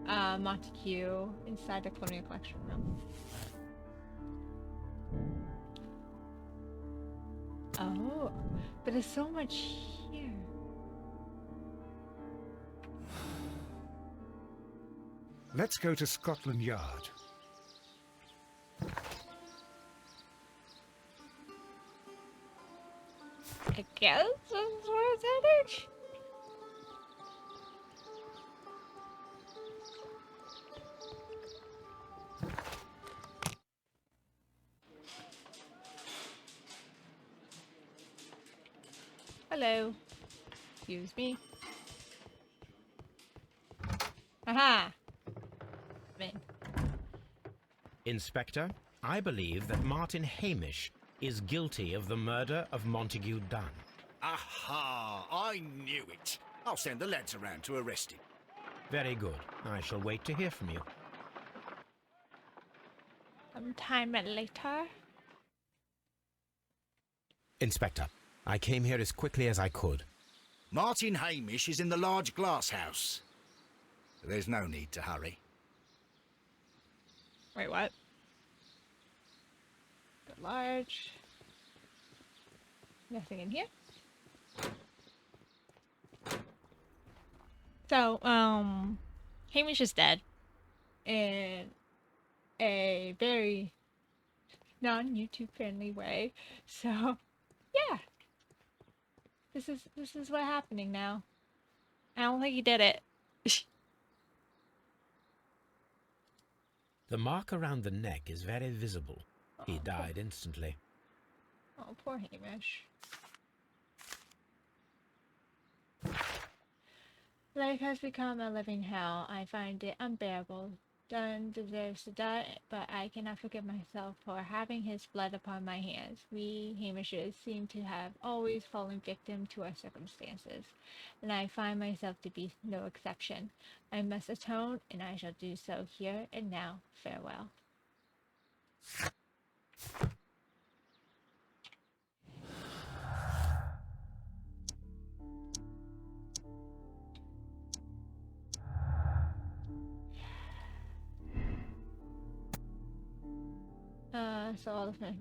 Montague inside the Colonial Collection room. Oh, but there's so much here. Let's go to Scotland Yard. I guess that's where it's headed. Hello. Excuse me. Aha! I'm in. Inspector, I believe that Martin Hamish is guilty of the murder of Montague Dunne. Aha! I knew it. I'll send the lads around to arrest him. Very good. I shall wait to hear from you. Sometime later. Inspector, I came here as quickly as I could. Martin Hamish is in the large glass house. There's no need to hurry. Wait, what? The large. Nothing in here. So, Hamish is dead in a very non-YouTube friendly way. So, yeah. This is what's happening now. I don't think he did it. The mark around the neck is very visible. He Oh, died instantly. Oh, poor Hamish. Life has become a living hell. I find it unbearable. Dunne deserves to die, but I cannot forgive myself for having his blood upon my hands. We Hamishes seem to have always fallen victim to our circumstances, and I find myself to be no exception. I must atone, and I shall do so here and now. Farewell. So all of my...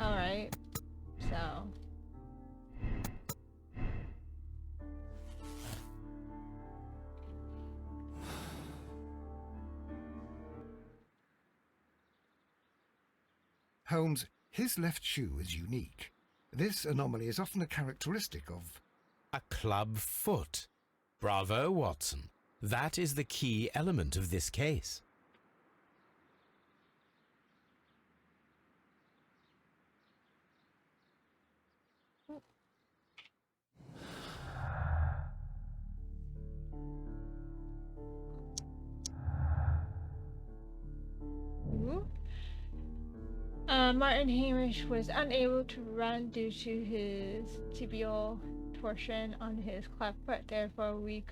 Alright, so... Holmes, his left shoe is unique. This anomaly is often a characteristic of... A club foot. Bravo, Watson. That is the key element of this case. Ooh. Martin Hamish was unable to run due to his tibial torsion on his cleft foot. Therefore, we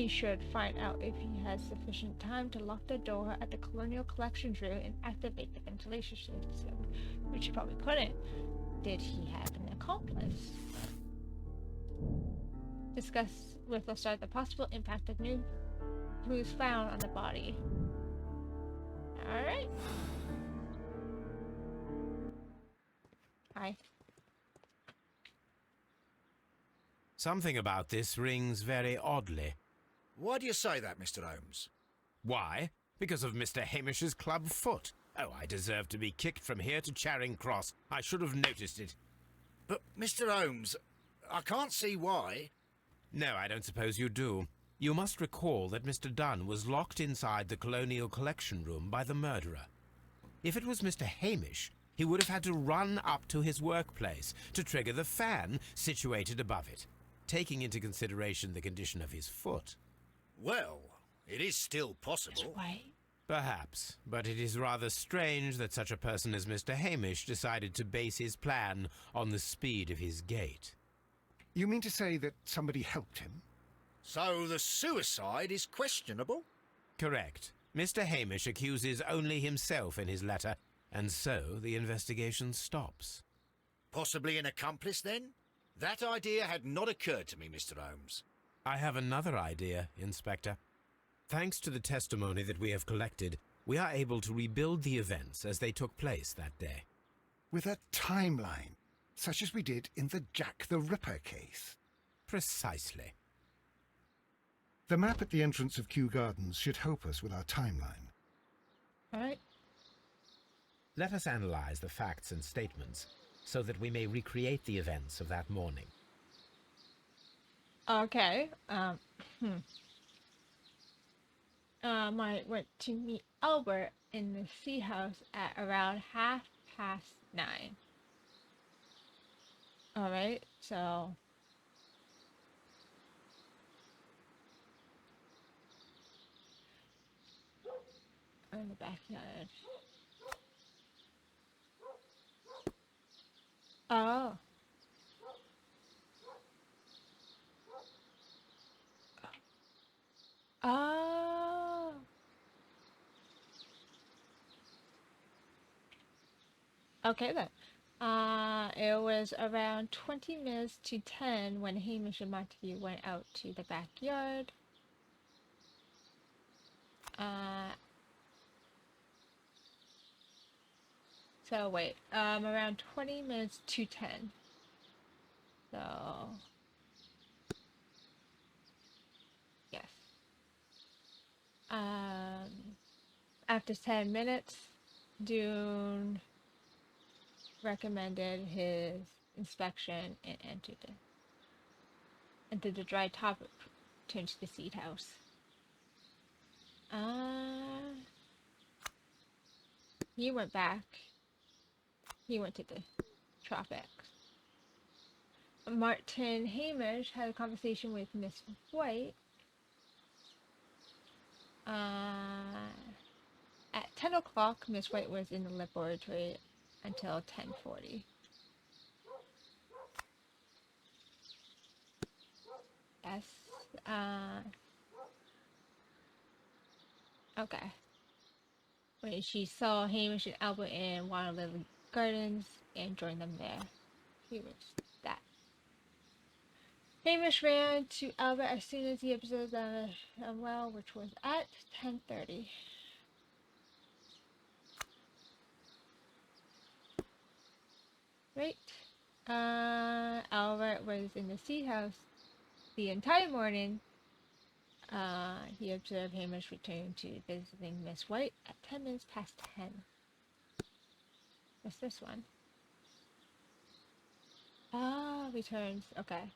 should find out if he has sufficient time to lock the door at the Colonial Collections room and activate the ventilation system, which he probably couldn't. Did he have an accomplice? Discuss with Lestrade the possible impact of new clues found on the body. Alright. Hi. Something about this rings very oddly. Why do you say that, Mr. Holmes? Why? Because of Mr. Hamish's club foot. Oh, I deserve to be kicked from here to Charing Cross. I should have noticed it. But, Mr. Holmes, I can't see why. No, I don't suppose you do. You must recall that Mr. Dunne was locked inside the Colonial Collection room by the murderer. If it was Mr. Hamish, he would have had to run up to his workplace to trigger the fan situated above it, taking into consideration the condition of his foot. Well, it is still possible. Why? Perhaps, but it is rather strange that such a person as Mr. Hamish decided to base his plan on the speed of his gait. You mean to say that somebody helped him? So the suicide is questionable? Correct. Mr. Hamish accuses only himself in his letter, and so the investigation stops. Possibly an accomplice, then? That idea had not occurred to me, Mr. Holmes. I have another idea, Inspector. Thanks to the testimony that we have collected, we are able to rebuild the events as they took place that day. With a timeline, such as we did in the Jack the Ripper case. Precisely. The map at the entrance of Kew Gardens should help us with our timeline. All right. Let us analyze the facts and statements so that we may recreate the events of that morning. Okay. I went to meet Albert in the Sea House at around 9:30. All right. So. In the backyard. Oh. Oh. Okay then. It was around 20 minutes to 10 when Hamish and Montague went out to the backyard. So wait, around 20 minutes to 10. So, yes. After 10 minutes, Dune recommended his inspection and entered the dry top to the seed house. He went back. He went to the tropics. Martin Hamish had a conversation with Miss White. At 10 o'clock, Miss White was in the laboratory until 10:40. Yes. Okay. When she saw Hamish and Albert in Wild Lily Gardens and joined them there. He was that. Hamish ran to Albert as soon as he observed them well, which was at 10:30. Right. Albert was in the sea house the entire morning. He observed Hamish return to visiting Miss White at 10 minutes past 10. What's this one? Returns. Okay.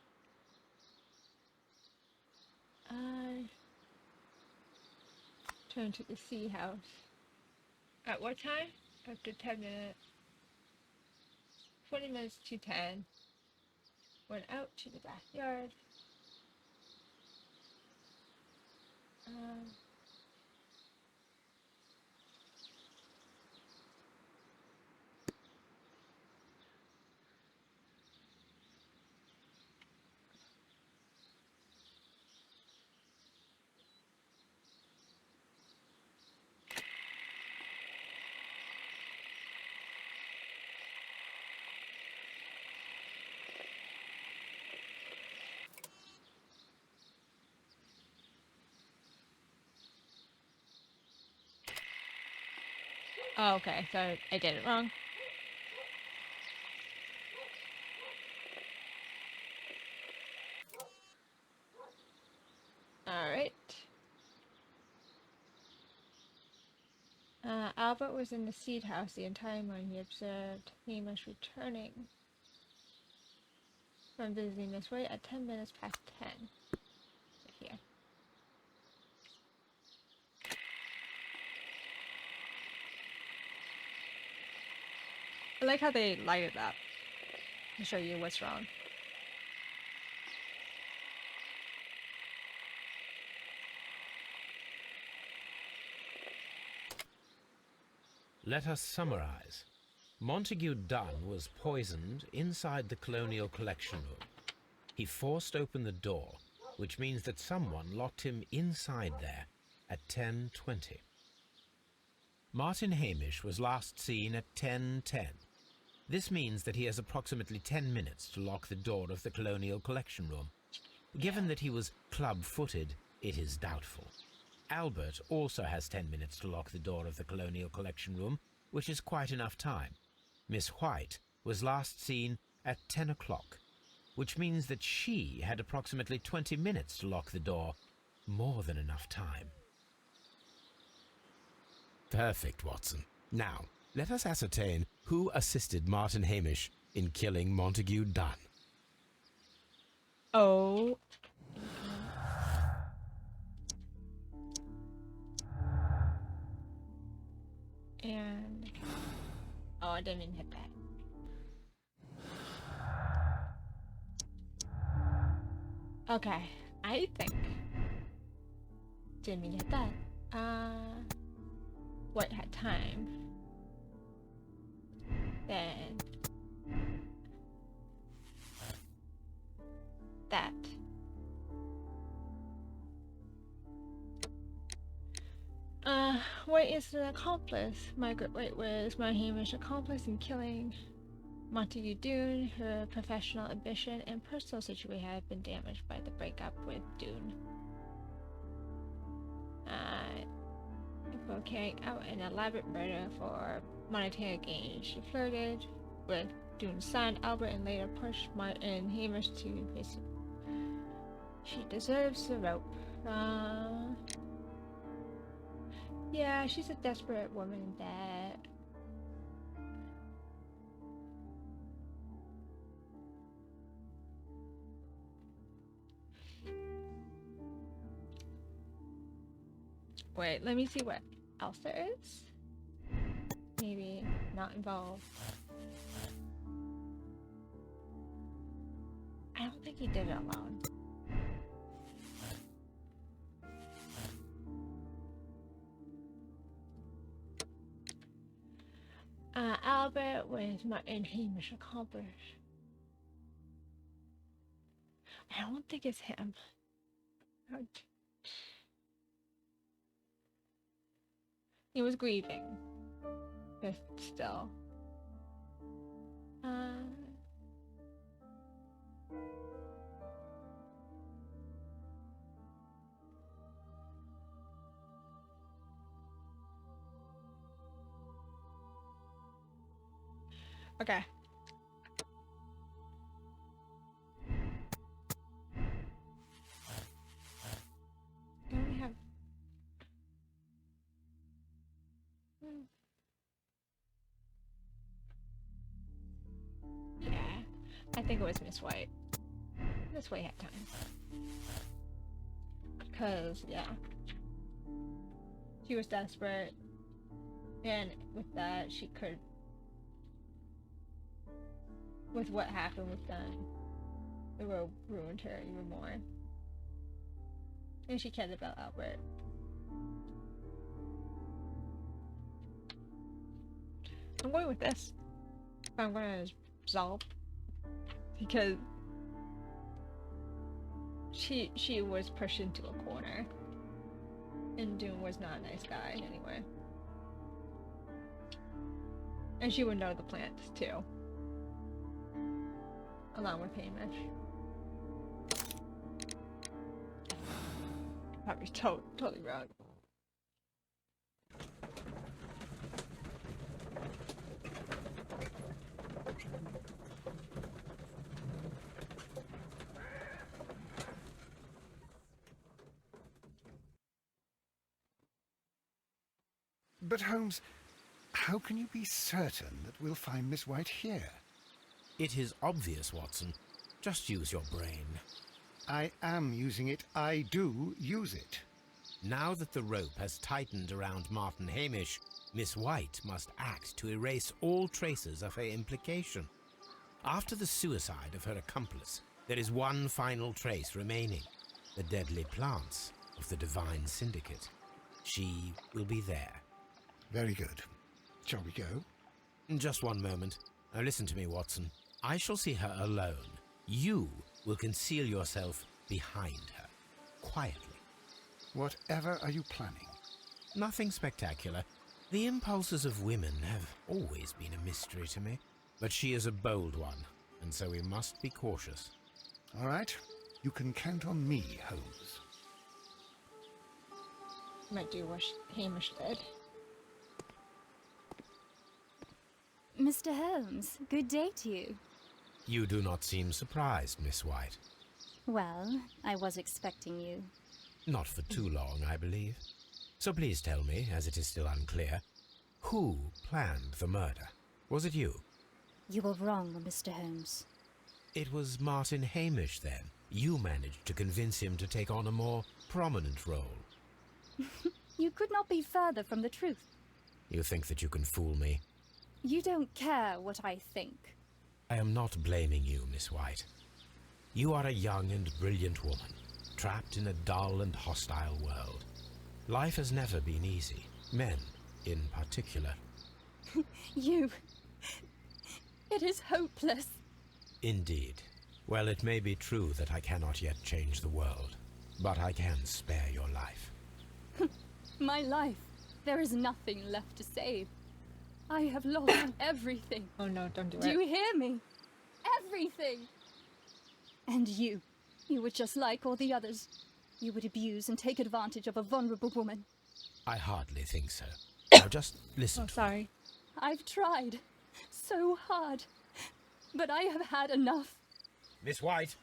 Turn to the sea house. At what time? After 10 minutes. 20 minutes to 10. Went out to the backyard. Oh, okay, so I did it wrong. Alright. Albert was in the seed house the entire morning. He observed Hamish returning from visiting Miss White at 10 minutes past 10. Here. I like how they light it up to show you what's wrong. Let us summarize. Montague Dunne was poisoned inside the Colonial Collection Room. He forced open the door, which means that someone locked him inside there at 10:20. Martin Hamish was last seen at 10:10. This means that he has approximately 10 minutes to lock the door of the Colonial Collection Room. Given that he was club-footed, it is doubtful. Albert also has 10 minutes to lock the door of the Colonial Collection Room, which is quite enough time. Miss White was last seen at 10 o'clock, which means that she had approximately 20 minutes to lock the door. More than enough time. Perfect, Watson. Now, let us ascertain who assisted Martin Hamish in killing Montague Dunne. Oh. And... oh, I didn't even hit that. Okay, I think... didn't mean to hit that. White had time. Then... that. White is an accomplice. Margaret White was my Hamish accomplice in killing Montague Dunne. Her professional ambition and personal situation had been damaged by the breakup with Dunne. For carrying out an elaborate murder for monetary gain. She flirted with Dunne's son, Albert, and later pushed Martin Hamish to his... she deserves the rope. Yeah, she's a desperate woman that... wait, let me see what else there is. Maybe not involved. I don't think he did it alone. Albert with Martin Hamish accomplished. I don't think it's him. He was grieving. But still. Okay. I only have... yeah, I think it was Miss White. Miss White had time. Because, yeah. She was desperate. And with that, she could... with what happened with Dunne, it ruined her even more. And she cared about Albert. I'm going with this. I'm going to resolve. Because she was pushed into a corner. And Dunne was not a nice guy anyway. And she would know the plants too. Along with Hamish. Probably totally wrong. But Holmes, how can you be certain that we'll find Miss White here? It is obvious, Watson. Just use your brain. I am using it. I do use it. Now that the rope has tightened around Martin Hamish, Miss White must act to erase all traces of her implication. After the suicide of her accomplice, there is one final trace remaining, the deadly plants of the Divine Syndicate. She will be there. Very good. Shall we go? Just one moment. Now listen to me, Watson. I shall see her alone. You will conceal yourself behind her. quietly. Whatever are you planning? Nothing spectacular. The impulses of women have always been a mystery to me. But she is a bold one, and so we must be cautious. All right. You can count on me, Holmes. Might do what Hamish did. Mr. Holmes, good day to you. You do not seem surprised, Miss White. Well, I was expecting you. Not for too long, I believe. So please tell me, as it is still unclear, who planned the murder? Was it you? You were wrong, Mr. Holmes. It was Martin Hamish, then. You managed to convince him to take on a more prominent role. You could not be further from the truth. You think that you can fool me? You don't care what I think. I am not blaming you, Miss White. You are a young and brilliant woman, trapped in a dull and hostile world. Life has never been easy, men in particular. You... It is hopeless. Indeed. Well, it may be true that I cannot yet change the world, but I can spare your life. My life. There is nothing left to save. I have lost everything. Oh no, don't do it. Do you hear me? Everything! And you were just like all the others. You would abuse and take advantage of a vulnerable woman. I hardly think so. Now just listen. Oh, sorry. I've tried so hard, but I have had enough. Miss White!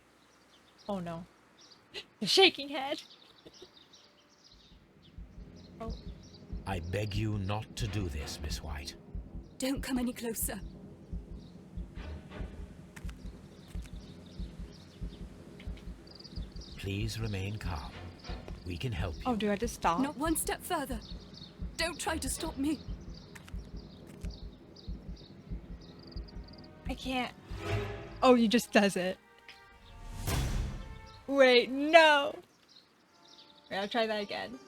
Oh no. The shaking head. Oh. I beg you not to do this, Miss White. Don't come any closer. Please remain calm. We can help you. Oh, do I just stop? Not one step further. Don't try to stop me. I can't. Oh, he just does it. Wait, no. Wait, I'll try that again.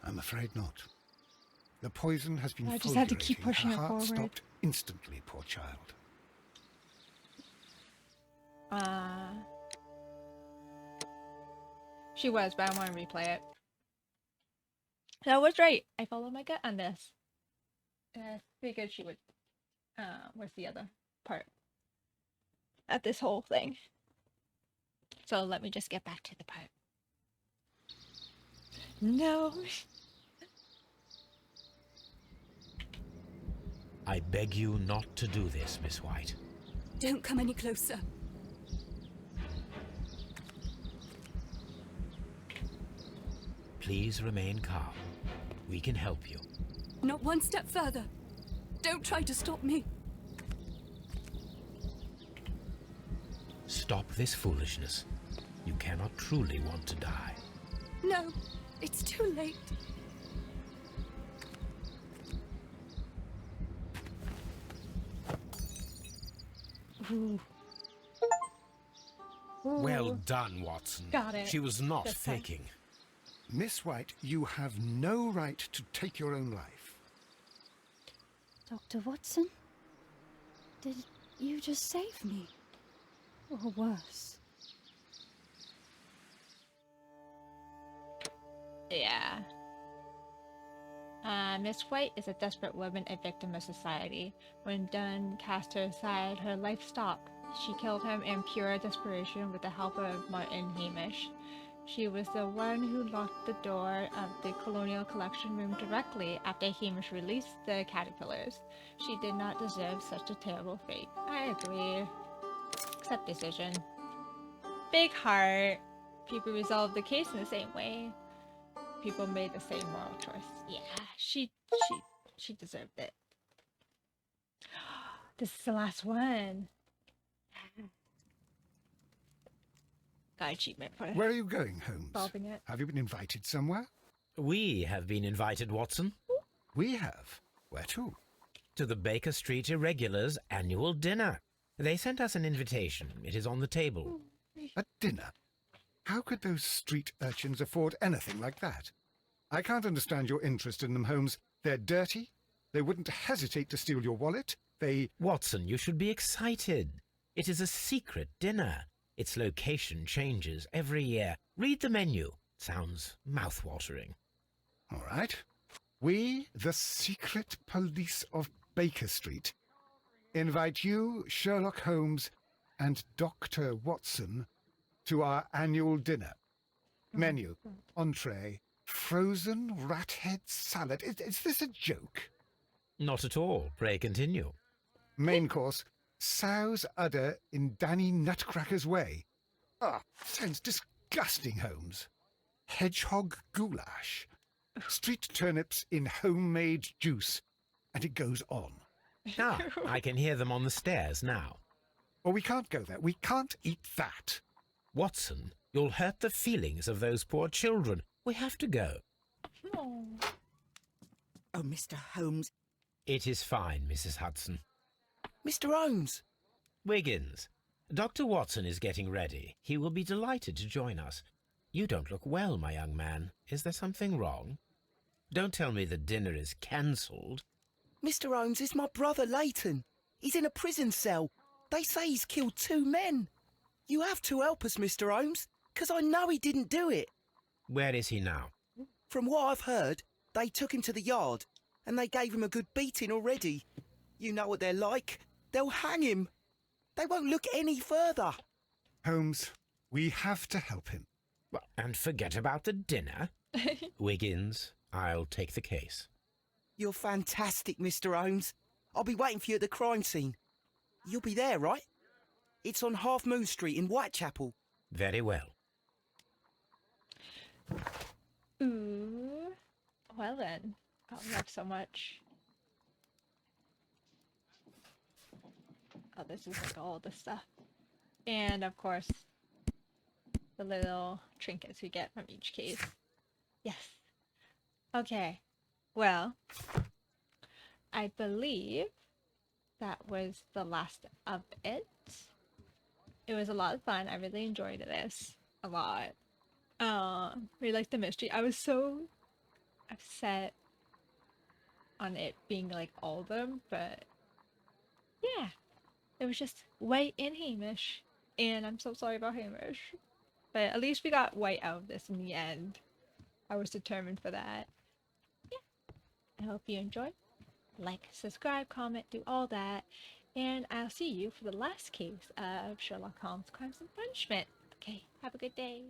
I'm afraid not. The poison has been I just had to keep fulgurating. pushing Her it heart forward. stopped instantly, poor child. She was, but I want to replay it. So I was right. I followed my gut on this. I figured she would. Where's the other part? At this whole thing. So let me just get back to the part. No. I beg you not to do this, Miss White. Don't come any closer. Please remain calm. We can help you. Not one step further. Don't try to stop me. Stop this foolishness. You cannot truly want to die. No, it's too late. Ooh. Well done, Watson. Got it. She was not This time. faking. Miss White, you have no right to take your own life. Dr. Watson? Did you just save me? Or worse? Yeah. Miss White is a desperate woman, a victim of society. When Dunne cast her aside, her life stopped. She killed him in pure desperation with the help of Martin Hamish. She was the one who locked the door of the Colonial Collection room directly after Hamish released the caterpillars. She did not deserve such a terrible fate. I agree. Accept decision. Big heart. People resolved the case in the same way. People made the same moral choice. Yeah, she deserved it. This is the last one. Got achievement for Where are you going, Holmes? solving it. Have you been invited somewhere? We have been invited, Watson, We have. Where to? to the Baker Street Irregulars' annual dinner. They sent us an invitation. It is on the table. A dinner? How could those street urchins afford anything like that? I can't understand your interest in them, Holmes. They're dirty. They wouldn't hesitate to steal your wallet. Watson, you should be excited. It is a secret dinner. Its location changes every year. Read the menu. Sounds mouth-watering. All right. We, the secret police of Baker Street, invite you, Sherlock Holmes, and Dr. Watson to our annual dinner. Menu, entree, frozen rat head salad. Is this a joke? Not at all. Pray continue. Main course, sow's udder in Danny Nutcracker's way. Ah, sounds disgusting, Holmes. Hedgehog goulash. Street turnips in homemade juice. And it goes on. Ah, I can hear them on the stairs now. Well, we can't go there. We can't eat that. Watson, you'll hurt the feelings of those poor children. We have to go. Oh. Oh, Mr. Holmes. It is fine, Mrs. Hudson. Mr. Holmes! Wiggins, Dr. Watson is getting ready. He will be delighted to join us. You don't look well, my young man. Is there something wrong? Don't tell me the dinner is cancelled. Mr. Holmes is my brother Leighton. He's in a prison cell. They say he's killed 2 men. You have to help us, Mr. Holmes, 'cause I know he didn't do it. Where is he now? From what I've heard, they took him to the yard, and they gave him a good beating already. You know what they're like. They'll hang him. They won't look any further. Holmes, we have to help him. And forget about the dinner? Wiggins, I'll take the case. You're fantastic, Mr. Holmes. I'll be waiting for you at the crime scene. You'll be there, right? It's on Half Moon Street in Whitechapel. Very well. Ooh. Well then. Oh, we have so much. Oh, this is like all the stuff. And of course, the little trinkets we get from each case. Yes. Okay. Well, I believe that was the last of it. It was a lot of fun. I really enjoyed this a lot. Really liked the mystery. I was so upset on it being like all of them, but yeah, it was just White and Hamish, and I'm so sorry about Hamish, but at least we got White out of this in the end. I was determined for that. Yeah, I hope you enjoyed. Like, subscribe, comment, do all that, and I'll see you for the last case of Sherlock Holmes Crimes and Punishment. Okay, have a good day.